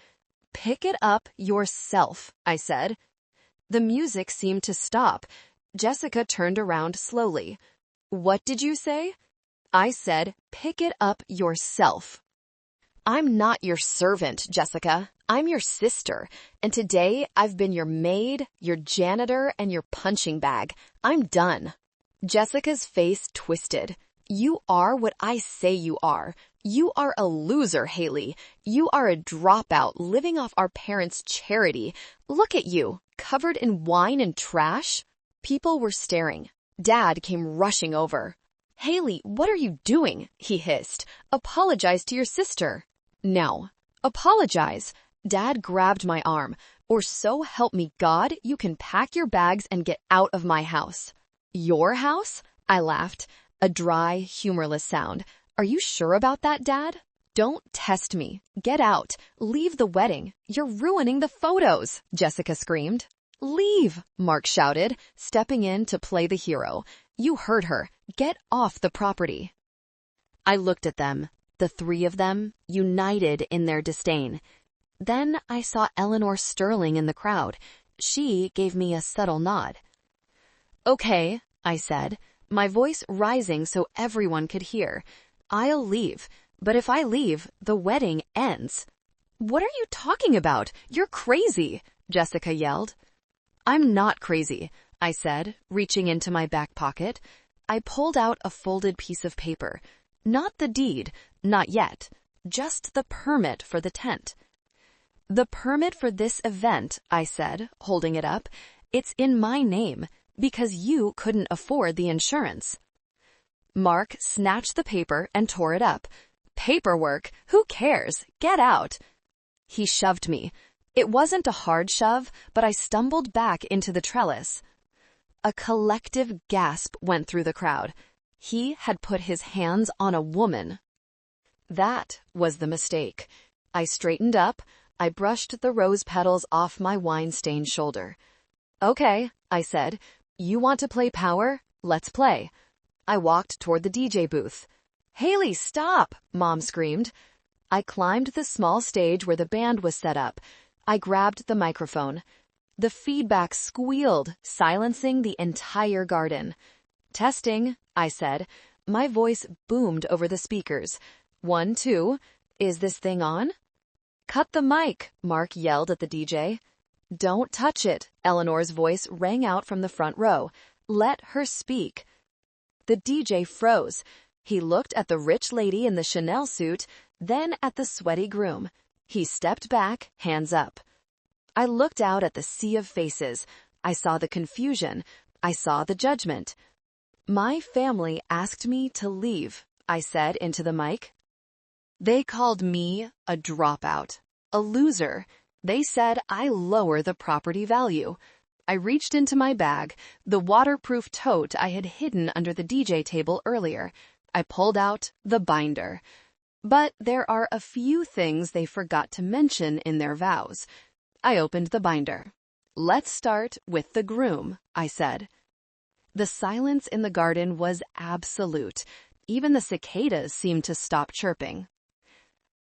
Pick it up yourself, I said. The music seemed to stop. Jessica turned around slowly. What did you say? I said, pick it up yourself. I'm not your servant, Jessica. I'm your sister, and today I've been your maid, your janitor, and your punching bag. I'm done. Jessica's face twisted. You are what I say you are. You are a loser, Haley. You are a dropout living off our parents' charity. Look at you, covered in wine and trash. People were staring. Dad came rushing over. Haley, what are you doing? He hissed. Apologize to your sister. No. Apologize. Dad grabbed my arm. Or so help me God, you can pack your bags and get out of my house. Your house? I laughed. A dry, humorless sound. Are you sure about that, Dad? Don't test me. Get out. Leave the wedding. You're ruining the photos, Jessica screamed. Leave, Mark shouted, stepping in to play the hero. You heard her. Get off the property. I looked at them, the three of them, united in their disdain. Then I saw Eleanor Sterling in the crowd. She gave me a subtle nod. Okay, I said, my voice rising so everyone could hear. I'll leave, but if I leave, the wedding ends. What are you talking about? You're crazy, Jessica yelled. I'm not crazy, I said, reaching into my back pocket. I pulled out a folded piece of paper. Not the deed, not yet, just the permit for the tent. The permit for this event, I said, holding it up, it's in my name, because you couldn't afford the insurance. Mark snatched the paper and tore it up. Paperwork? Who cares? Get out. He shoved me. It wasn't a hard shove, but I stumbled back into the trellis. A collective gasp went through the crowd. He had put his hands on a woman. That was the mistake. I straightened up. I brushed the rose petals off my wine-stained shoulder. Okay, I said. You want to play power? Let's play. I walked toward the DJ booth. Haley, stop! Mom screamed. I climbed the small stage where the band was set up. I grabbed the microphone. The feedback squealed, silencing the entire garden. Testing, I said. My voice boomed over the speakers. 1, 2. Is this thing on? Cut the mic, Mark yelled at the DJ. Don't touch it, Eleanor's voice rang out from the front row. Let her speak. The DJ froze. He looked at the rich lady in the Chanel suit, then at the sweaty groom. He stepped back, hands up. I looked out at the sea of faces. I saw the confusion. I saw the judgment. My family asked me to leave, I said into the mic. They called me a dropout, a loser. They said I lower the property value. I reached into my bag, the waterproof tote I had hidden under the DJ table earlier. I pulled out the binder. But there are a few things they forgot to mention in their vows. I opened the binder. Let's start with the groom, I said. The silence in the garden was absolute. Even the cicadas seemed to stop chirping.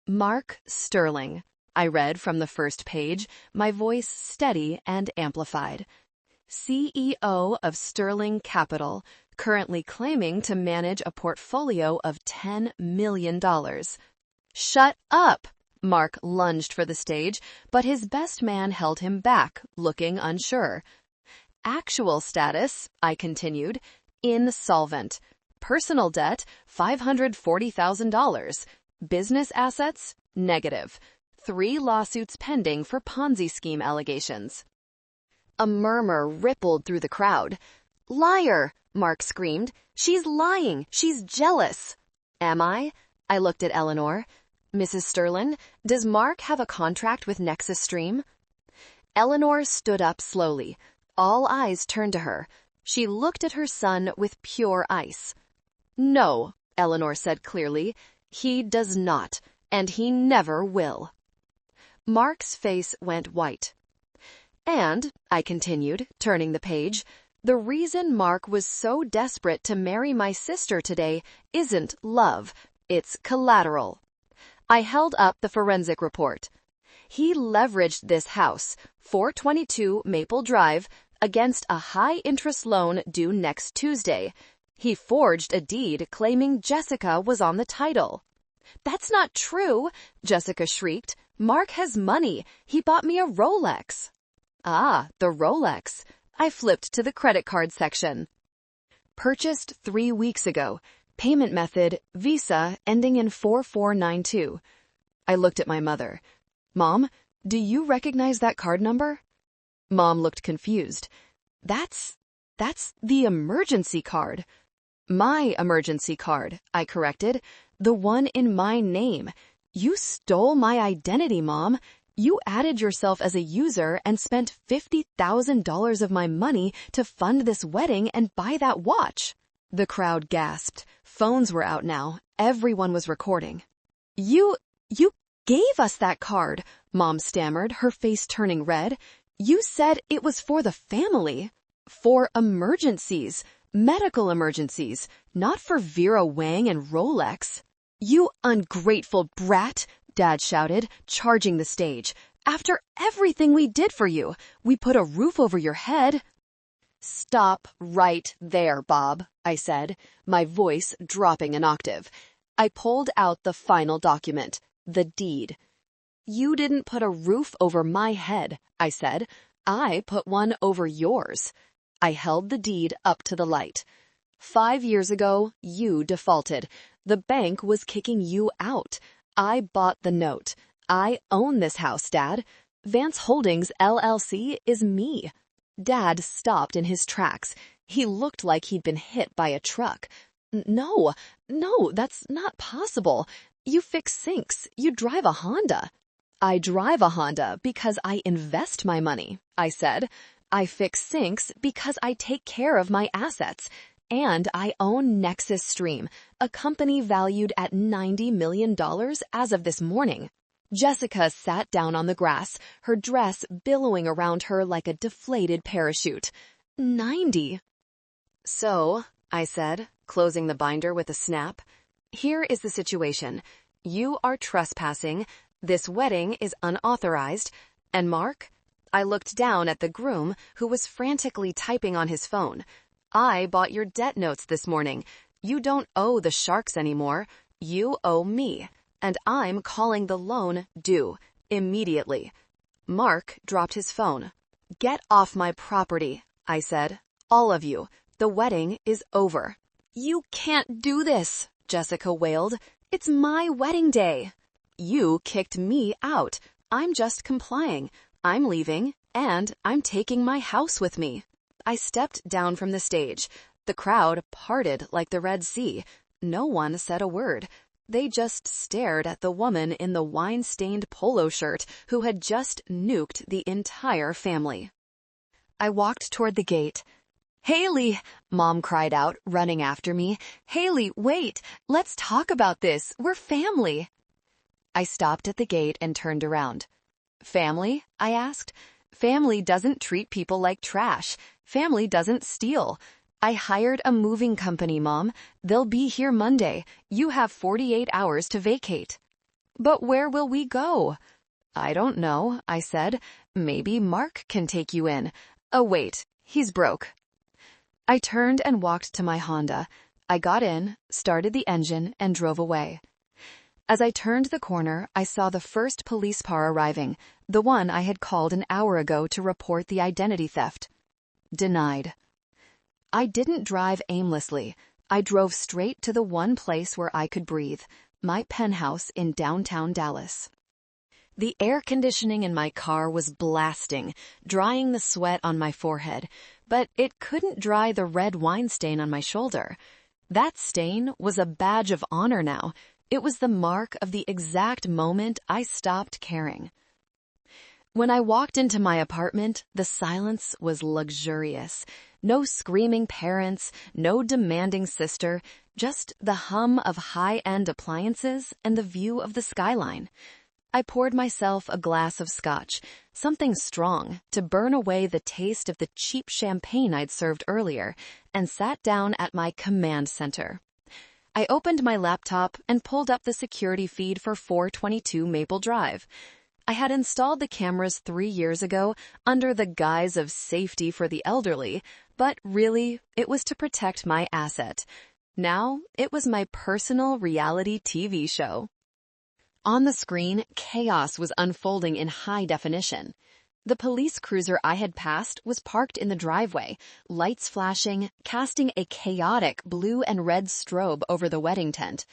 Mark Sterling, I read from the first page, my voice steady and amplified. CEO of Sterling Capital, currently claiming to manage a portfolio of $10 million. Shut up! Mark lunged for the stage, but his best man held him back, looking unsure. Actual status, I continued, insolvent. Personal debt, $540,000. Business assets, negative. 3 lawsuits pending for Ponzi scheme allegations. A murmur rippled through the crowd. Liar! Mark screamed. She's lying. She's jealous. Am I? I looked at Eleanor. Mrs. Sterling, does Mark have a contract with Nexus Stream? Eleanor stood up slowly. All eyes turned to her. She looked at her son with pure ice. No, Eleanor said clearly. He does not, and he never will. Mark's face went white. And, I continued, turning the page, the reason Mark was so desperate to marry my sister today isn't love, it's collateral. I held up the forensic report. He leveraged this house, 422 Maple Drive, against a high-interest loan due next Tuesday. He forged a deed claiming Jessica was on the title. "That's not true," Jessica shrieked. "Mark has money. He bought me a Rolex." Ah, the Rolex. I flipped to the credit card section. Purchased 3 weeks ago. Payment method, Visa, ending in 4492. I looked at my mother. "Mom, do you recognize that card number?" Mom looked confused. That's the emergency card." "My emergency card," I corrected. "The one in my name. You stole my identity, Mom. You added yourself as a user and spent $50,000 of my money to fund this wedding and buy that watch." The crowd gasped. Phones were out now. Everyone was recording. You gave us that card," Mom stammered, her face turning red. "You said it was for the family. For emergencies. Medical emergencies. Not for Vera Wang and Rolex." "You ungrateful brat," Dad shouted, charging the stage. "After everything we did for you, we put a roof over your head." "Stop right there, Bob," I said, my voice dropping an octave. I pulled out the final document, the deed. "You didn't put a roof over my head," I said. "I put one over yours." I held the deed up to the light. 5 years ago, you defaulted. The bank was kicking you out. I bought the note. I own this house, Dad. Vance Holdings, LLC is me. Dad stopped in his tracks. He looked like he'd been hit by a truck. No, that's not possible. You fix sinks. You drive a Honda." "I drive a Honda because I invest my money," I said. "I fix sinks because I take care of my assets. And I own Nexus Stream, a company valued at $90 million as of this morning." Jessica sat down on the grass, her dress billowing around her like a deflated parachute. 90. "So," I said, closing the binder with a snap, "here is the situation. You are trespassing. This wedding is unauthorized. And Mark?" I looked down at the groom, who was frantically typing on his phone. "I bought your debt notes this morning. You don't owe the Sharks anymore. You owe me. And I'm calling the loan due, immediately." Mark dropped his phone. "Get off my property," I said. "All of you. The wedding is over." "You can't do this," Jessica wailed. "It's my wedding day." "You kicked me out. I'm just complying. I'm leaving, and I'm taking my house with me." I stepped down from the stage. The crowd parted like the Red Sea. No one said a word. They just stared at the woman in the wine-stained polo shirt who had just nuked the entire family. I walked toward the gate. "Haley," Mom cried out, running after me. "Haley, wait. Let's talk about this. We're family." I stopped at the gate and turned around. "Family?" I asked. "Family doesn't treat people like trash. Family doesn't steal. I hired a moving company, Mom. They'll be here Monday. You have 48 hours to vacate." "But where will we go?" "I don't know," I said. "Maybe Mark can take you in. Oh, wait, he's broke." I turned and walked to my Honda. I got in, started the engine, and drove away. As I turned the corner, I saw the first police car arriving, the one I had called an hour ago to report the identity theft. Denied. I didn't drive aimlessly. I drove straight to the one place where I could breathe, my penthouse in downtown Dallas. The air conditioning in my car was blasting, drying the sweat on my forehead, but it couldn't dry the red wine stain on my shoulder. That stain was a badge of honor now. It was the mark of the exact moment I stopped caring. When I walked into my apartment, the silence was luxurious. No screaming parents, no demanding sister, just the hum of high-end appliances and the view of the skyline. I poured myself a glass of scotch, something strong, to burn away the taste of the cheap champagne I'd served earlier, and sat down at my command center. I opened my laptop and pulled up the security feed for 422 Maple Drive. I had installed the cameras 3 years ago under the guise of safety for the elderly, but really, it was to protect my asset. Now, it was my personal reality TV show. On the screen, chaos was unfolding in high definition. The police cruiser I had passed was parked in the driveway, lights flashing, casting a chaotic blue and red strobe over the wedding tent.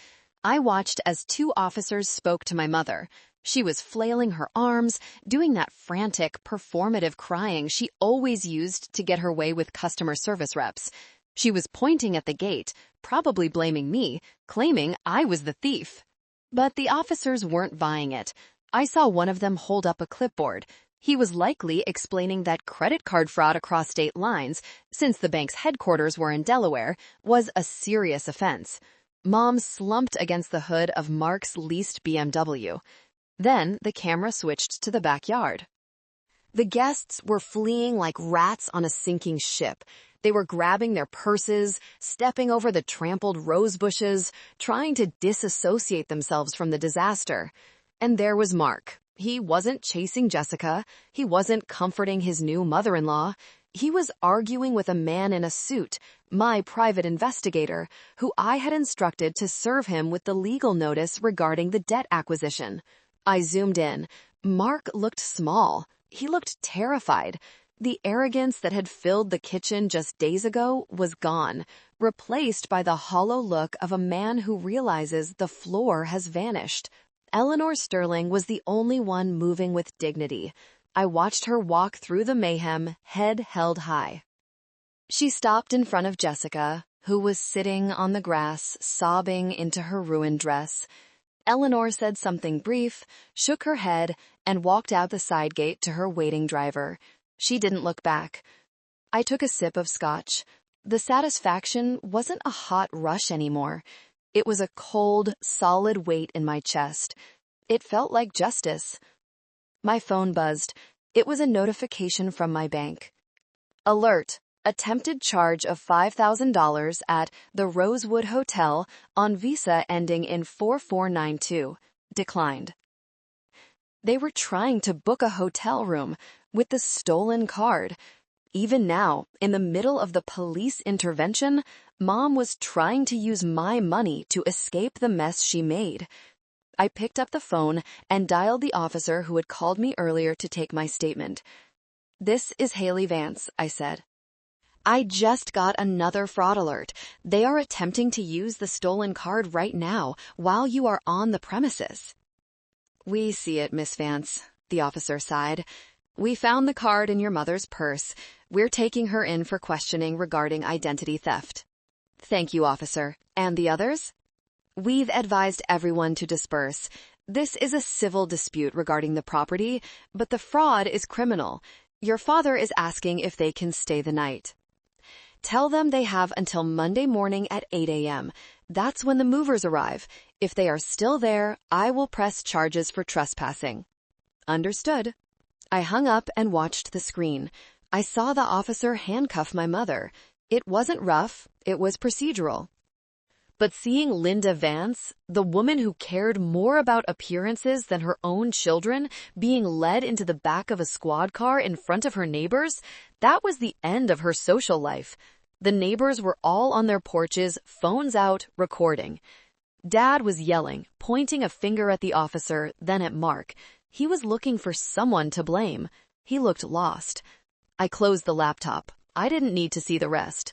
I watched as two officers spoke to my mother. She was flailing her arms, doing that frantic, performative crying she always used to get her way with customer service reps. She was pointing at the gate, probably blaming me, claiming I was the thief. But the officers weren't buying it. I saw one of them hold up a clipboard. He was likely explaining that credit card fraud across state lines, since the bank's headquarters were in Delaware, was a serious offense. Mom slumped against the hood of Mark's leased BMW. Then the camera switched to the backyard. The guests were fleeing like rats on a sinking ship. They were grabbing their purses, stepping over the trampled rose bushes, trying to disassociate themselves from the disaster. And there was Mark. He wasn't chasing Jessica. He wasn't comforting his new mother-in-law. He was arguing with a man in a suit, my private investigator, who I had instructed to serve him with the legal notice regarding the debt acquisition. I zoomed in. Mark looked small. He looked terrified. The arrogance that had filled the kitchen just days ago was gone, replaced by the hollow look of a man who realizes the floor has vanished. Eleanor Sterling was the only one moving with dignity. I watched her walk through the mayhem, head held high. She stopped in front of Jessica, who was sitting on the grass, sobbing into her ruined dress. Eleanor said something brief, shook her head, and walked out the side gate to her waiting driver. She didn't look back. I took a sip of scotch. The satisfaction wasn't a hot rush anymore. It was a cold, solid weight in my chest. It felt like justice. My phone buzzed. It was a notification from my bank. Alert. Attempted charge of $5,000 at the Rosewood Hotel on Visa ending in 4492. Declined. They were trying to book a hotel room with the stolen card. Even now, in the middle of the police intervention, Mom was trying to use my money to escape the mess she made. I picked up the phone and dialed the officer who had called me earlier to take my statement. "This is Haley Vance," I said. "I just got another fraud alert. They are attempting to use the stolen card right now while you are on the premises." "We see it, Miss Vance," the officer sighed. "We found the card in your mother's purse. We're taking her in for questioning regarding identity theft." "Thank you, officer. And the others?" "We've advised everyone to disperse. This is a civil dispute regarding the property, but the fraud is criminal. Your father is asking if they can stay the night." "Tell them they have until Monday morning at 8 a.m. That's when the movers arrive. If they are still there, I will press charges for trespassing." "Understood." I hung up and watched the screen. I saw the officer handcuff my mother. It wasn't rough, it was procedural. But seeing Linda Vance, the woman who cared more about appearances than her own children, being led into the back of a squad car in front of her neighbors, that was the end of her social life. The neighbors were all on their porches, phones out, recording. Dad was yelling, pointing a finger at the officer, then at Mark. He was looking for someone to blame. He looked lost. I closed the laptop. I didn't need to see the rest.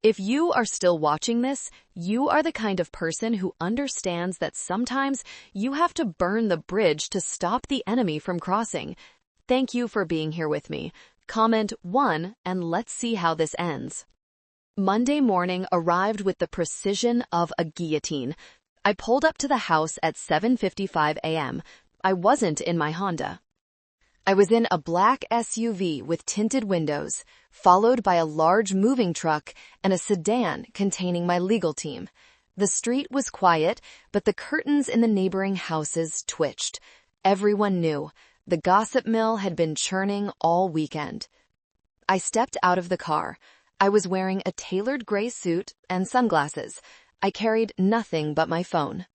If you are still watching this, you are the kind of person who understands that sometimes you have to burn the bridge to stop the enemy from crossing. Thank you for being here with me. Comment 1 and let's see how this ends. Monday morning arrived with the precision of a guillotine. I pulled up to the house at 7:55 a.m. I wasn't in my Honda. I was in a black SUV with tinted windows, followed by a large moving truck and a sedan containing my legal team. The street was quiet, but the curtains in the neighboring houses twitched. Everyone knew. The gossip mill had been churning all weekend. I stepped out of the car. I was wearing a tailored gray suit and sunglasses. I carried nothing but my phone.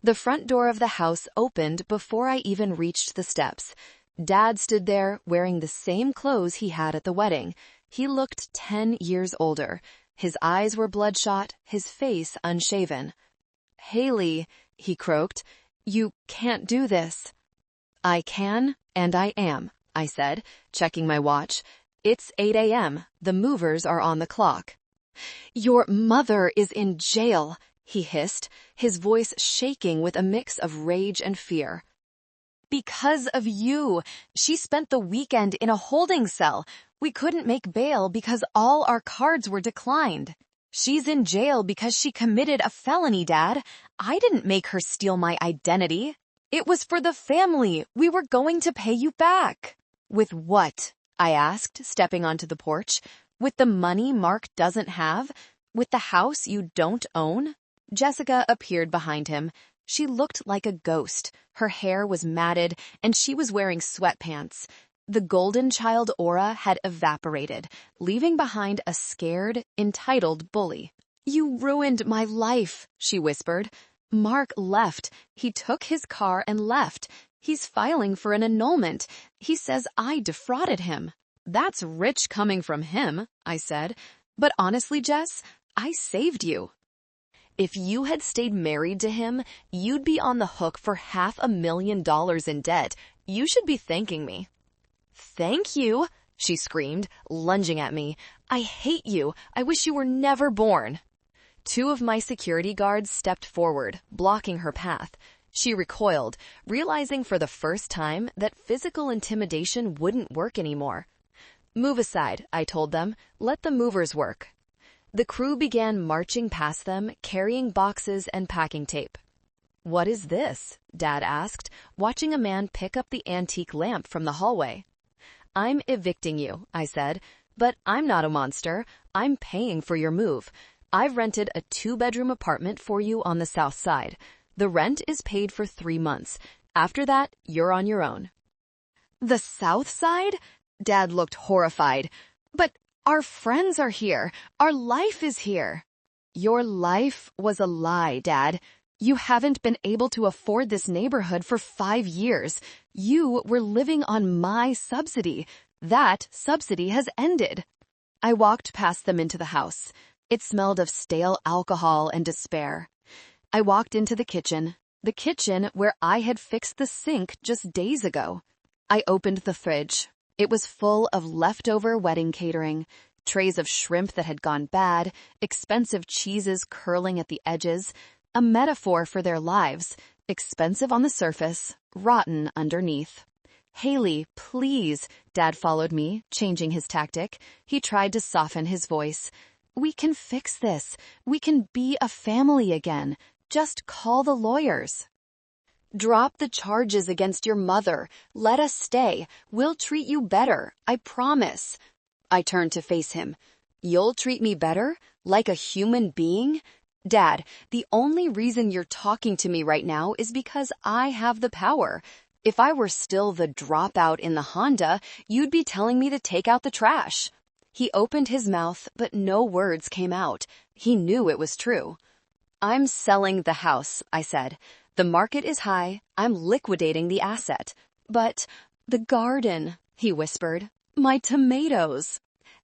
The front door of the house opened before I even reached the steps. Dad stood there wearing the same clothes he had at the wedding. He looked 10 years older. His eyes were bloodshot, his face unshaven. "Haley," he croaked, You can't do this. I can, and I am, I said, checking my watch. It's 8 a.m. The movers are on the clock. Your mother is in jail, he hissed, his voice shaking with a mix of rage and fear. Because of you. She spent the weekend in a holding cell. We couldn't make bail because all our cards were declined. She's in jail because she committed a felony, Dad. I didn't make her steal my identity. It was for the family. We were going to pay you back. With what? I asked, stepping onto the porch. With the money Mark doesn't have? With the house you don't own? Jessica appeared behind him. She looked like a ghost. Her hair was matted, and she was wearing sweatpants. The golden child aura had evaporated, leaving behind a scared, entitled bully. You ruined my life, she whispered. Mark left. He took his car and left. He's filing for an annulment. He says I defrauded him. That's rich coming from him, I said. But honestly, Jess, I saved you. If you had stayed married to him, you'd be on the hook for $500,000 in debt. You should be thanking me. Thank you, she screamed, lunging at me. I hate you. I wish you were never born. Two of my security guards stepped forward, blocking her path. She recoiled, realizing for the first time that physical intimidation wouldn't work anymore. Move aside, I told them. Let the movers work. The crew began marching past them, carrying boxes and packing tape. What is this? Dad asked, watching a man pick up the antique lamp from the hallway. I'm evicting you, I said, but I'm not a monster. I'm paying for your move. I've rented a 2-bedroom apartment for you on the south side. The rent is paid for 3 months. After that, you're on your own. The south side? Dad looked horrified. But our friends are here. Our life is here. Your life was a lie, Dad. You haven't been able to afford this neighborhood for 5 years. You were living on my subsidy. That subsidy has ended. I walked past them into the house. It smelled of stale alcohol and despair. I walked into the kitchen where I had fixed the sink just days ago. I opened the fridge. It was full of leftover wedding catering, trays of shrimp that had gone bad, expensive cheeses curling at the edges, a metaphor for their lives, expensive on the surface, rotten underneath. Haley, please, Dad followed me, changing his tactic. He tried to soften his voice. We can fix this. We can be a family again. Just call the lawyers. Drop the charges against your mother. Let us stay. We'll treat you better. I promise. I turned to face him. You'll treat me better? Like a human being? Dad, the only reason you're talking to me right now is because I have the power. If I were still the dropout in the Honda, you'd be telling me to take out the trash. He opened his mouth, but no words came out. He knew it was true. I'm selling the house, I said. The market is high. I'm liquidating the asset. But the garden, he whispered. My tomatoes.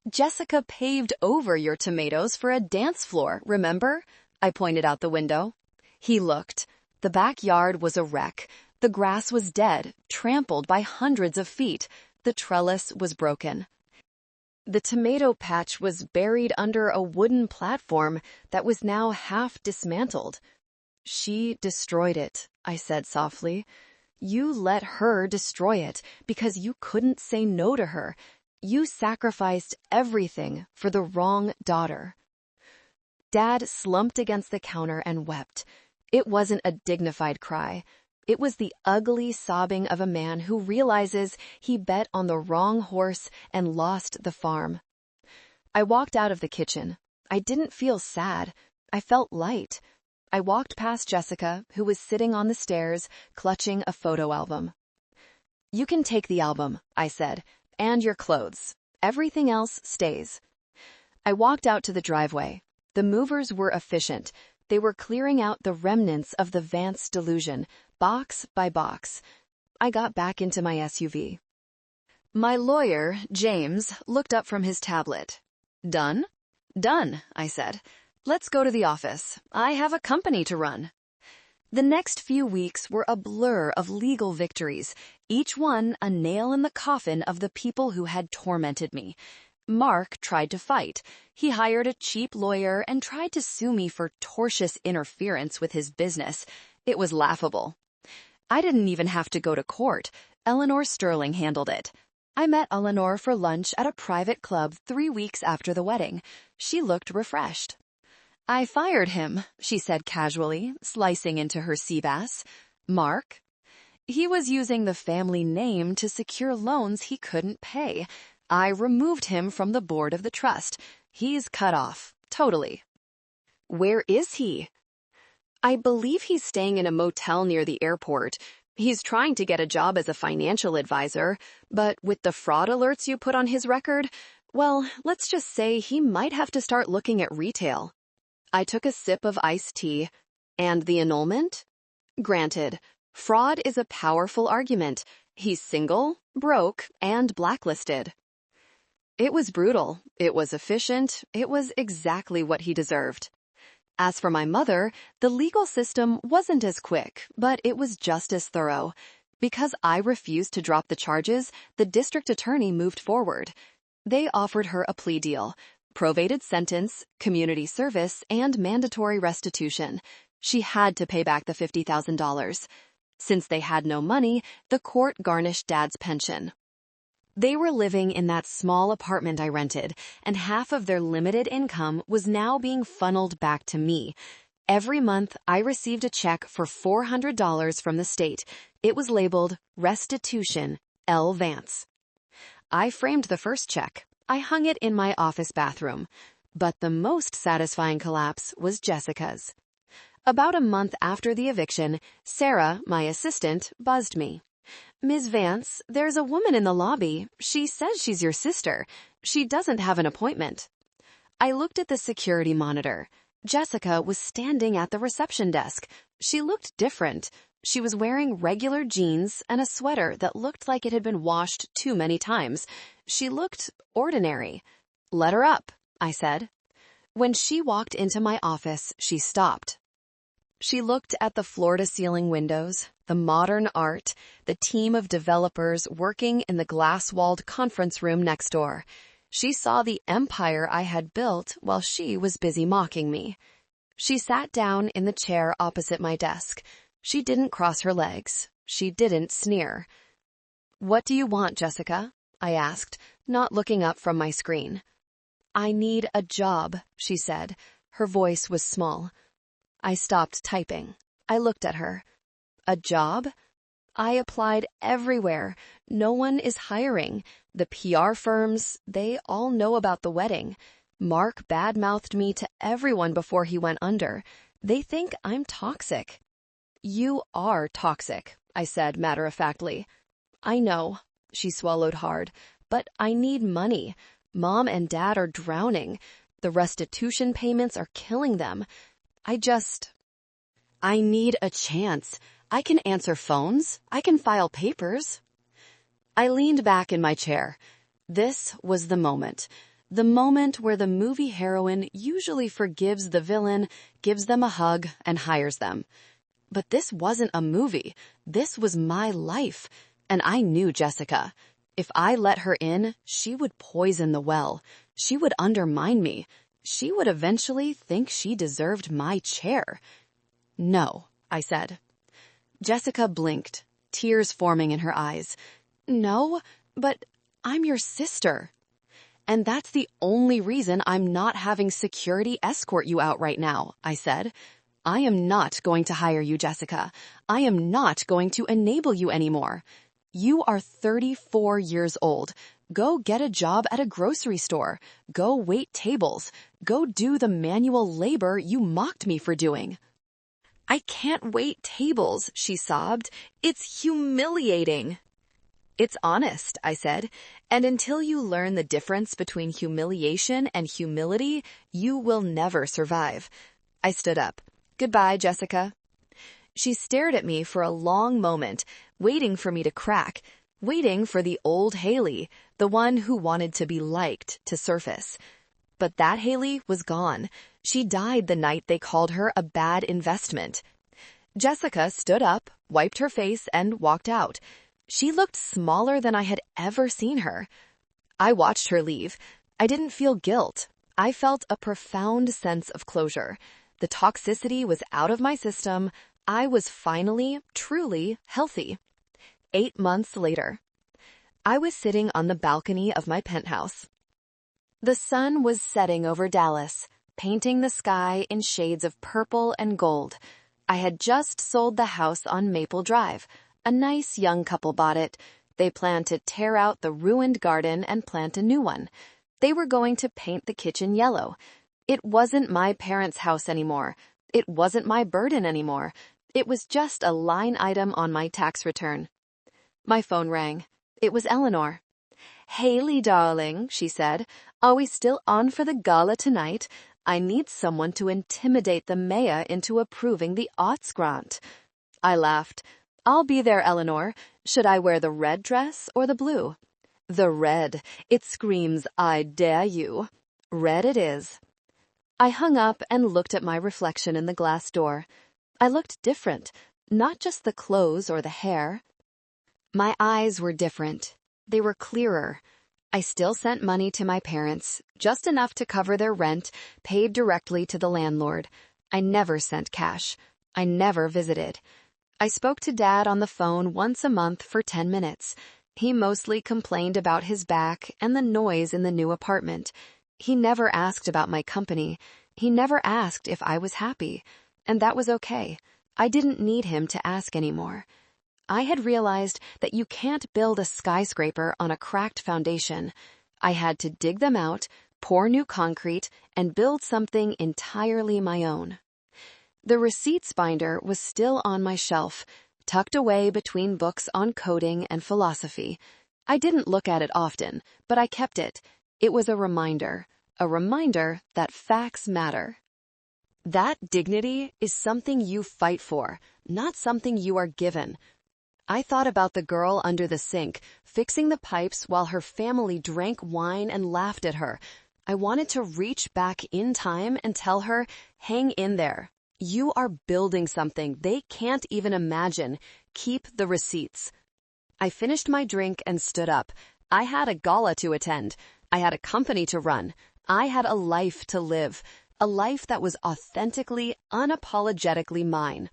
Jessica paved over your tomatoes for a dance floor, remember? I pointed out the window. He looked. The backyard was a wreck. The grass was dead, trampled by hundreds of feet. The trellis was broken. The tomato patch was buried under a wooden platform that was now half dismantled. She destroyed it, I said softly. You let her destroy it because you couldn't say no to her. You sacrificed everything for the wrong daughter. Dad slumped against the counter and wept. It wasn't a dignified cry. It was the ugly sobbing of a man who realizes he bet on the wrong horse and lost the farm. I walked out of the kitchen. I didn't feel sad. I felt light. I walked past Jessica, who was sitting on the stairs, clutching a photo album. You can take the album, I said, and your clothes. Everything else stays. I walked out to the driveway. The movers were efficient. They were clearing out the remnants of the Vance delusion, box by box. I got back into my SUV. My lawyer, James, looked up from his tablet. Done? Done, I said. Let's go to the office. I have a company to run. The next few weeks were a blur of legal victories, each one a nail in the coffin of the people who had tormented me. Mark tried to fight. He hired a cheap lawyer and tried to sue me for tortious interference with his business. It was laughable. I didn't even have to go to court. Eleanor Sterling handled it. I met Eleanor for lunch at a private club 3 weeks after the wedding. She looked refreshed. "I fired him," she said casually, slicing into her sea bass. "Mark?" "He was using the family name to secure loans he couldn't pay. I removed him from the board of the trust. He's cut off. Totally." "Where is he?" "I believe he's staying in a motel near the airport. He's trying to get a job as a financial advisor, but with the fraud alerts you put on his record, well, let's just say he might have to start looking at retail." I took a sip of iced tea. "And the annulment?" "Granted, fraud is a powerful argument. He's single, broke, and blacklisted." It was brutal. It was efficient. It was exactly what he deserved. As for my mother, the legal system wasn't as quick, but it was just as thorough. Because I refused to drop the charges, the district attorney moved forward. They offered her a plea deal: prorated sentence, community service, and mandatory restitution. She had to pay back the $50,000. Since they had no money, the court garnished Dad's pension. They were living in that small apartment I rented, and half of their limited income was now being funneled back to me. Every month, I received a check for $400 from the state. It was labeled Restitution, L. Vance. I framed the first check. I hung it in my office bathroom. But the most satisfying collapse was Jessica's. About a month after the eviction, Sarah, my assistant, buzzed me. "Ms. Vance, there's a woman in the lobby. She says she's your sister. She doesn't have an appointment." I looked at the security monitor. Jessica was standing at the reception desk. She looked different. She was wearing regular jeans and a sweater that looked like it had been washed too many times. She looked ordinary. "Let her up," I said. When she walked into my office, she stopped. She looked at the floor-to-ceiling windows, the modern art, the team of developers working in the glass-walled conference room next door. She saw the empire I had built while she was busy mocking me. She sat down in the chair opposite my desk. She didn't cross her legs. She didn't sneer. "What do you want, Jessica?" I asked, not looking up from my screen. "I need a job," she said. Her voice was small. I stopped typing. I looked at her. "A job?" I applied everywhere. No one is hiring. The PR firms, they all know about the wedding. Mark badmouthed me to everyone before he went under. They think I'm toxic. "You are toxic," I said matter-of-factly. "I know," she swallowed hard, "but I need money. Mom and Dad are drowning. The restitution payments are killing them. I need a chance. I can answer phones. I can file papers." I leaned back in my chair. This was the moment. The moment where the movie heroine usually forgives the villain, gives them a hug, and hires them. But this wasn't a movie. This was my life. And I knew Jessica. If I let her in, she would poison the well. She would undermine me. She would eventually think she deserved my chair. "No," I said. Jessica blinked, tears forming in her eyes. "No, but I'm your sister. And that's the only reason I'm not having security escort you out right now," I said. "I am not going to hire you, Jessica. I am not going to enable you anymore. You are 34 years old. Go get a job at a grocery store. Go wait tables. Go do the manual labor you mocked me for doing." "I can't wait tables," she sobbed. "It's humiliating." "It's honest," I said, "and until you learn the difference between humiliation and humility, you will never survive." I stood up. "Goodbye, Jessica." She stared at me for a long moment, waiting for me to crack, waiting for the old Haley, the one who wanted to be liked, to surface. But that Haley was gone. She died the night they called her a bad investment. Jessica stood up, wiped her face, and walked out. She looked smaller than I had ever seen her. I watched her leave. I didn't feel guilt. I felt a profound sense of closure. The toxicity was out of my system. I was finally, truly healthy. 8 months later, I was sitting on the balcony of my penthouse. The sun was setting over Dallas, painting the sky in shades of purple and gold. I had just sold the house on Maple Drive. A nice young couple bought it. They planned to tear out the ruined garden and plant a new one. They were going to paint the kitchen yellow. It wasn't my parents' house anymore. It wasn't my burden anymore. It was just a line item on my tax return. My phone rang. It was Eleanor. "Haley, darling," she said, "are we still on for the gala tonight? I need someone to intimidate the mayor into approving the arts grant." I laughed. "I'll be there, Eleanor. Should I wear the red dress or the blue?" "The red. It screams, 'I dare you.' Red it is." I hung up and looked at my reflection in the glass door. I looked different, not just the clothes or the hair. My eyes were different. They were clearer. I still sent money to my parents, just enough to cover their rent, paid directly to the landlord. I never sent cash. I never visited. I spoke to Dad on the phone once a month for 10 minutes. He mostly complained about his back and the noise in the new apartment. He never asked about my company. He never asked if I was happy. And that was okay. I didn't need him to ask anymore. I had realized that you can't build a skyscraper on a cracked foundation. I had to dig them out, pour new concrete, and build something entirely my own. The receipts binder was still on my shelf, tucked away between books on coding and philosophy. I didn't look at it often, but I kept it. It was a reminder that facts matter. That dignity is something you fight for, not something you are given. I thought about the girl under the sink, fixing the pipes while her family drank wine and laughed at her. I wanted to reach back in time and tell her, "Hang in there. You are building something they can't even imagine. Keep the receipts." I finished my drink and stood up. I had a gala to attend. I had a company to run. I had a life to live. A life that was authentically, unapologetically mine.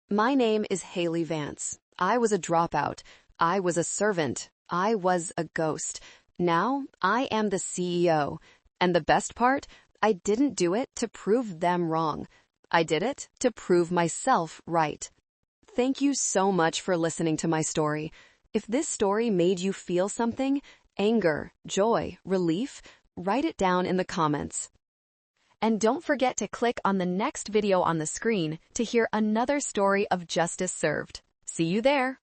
My name is Haley Vance. I was a dropout. I was a servant. I was a ghost. Now I am the CEO. And the best part, I didn't do it to prove them wrong. I did it to prove myself right. Thank you so much for listening to my story. If this story made you feel something, anger, joy, relief, write it down in the comments. And don't forget to click on the next video on the screen to hear another story of justice served. See you there.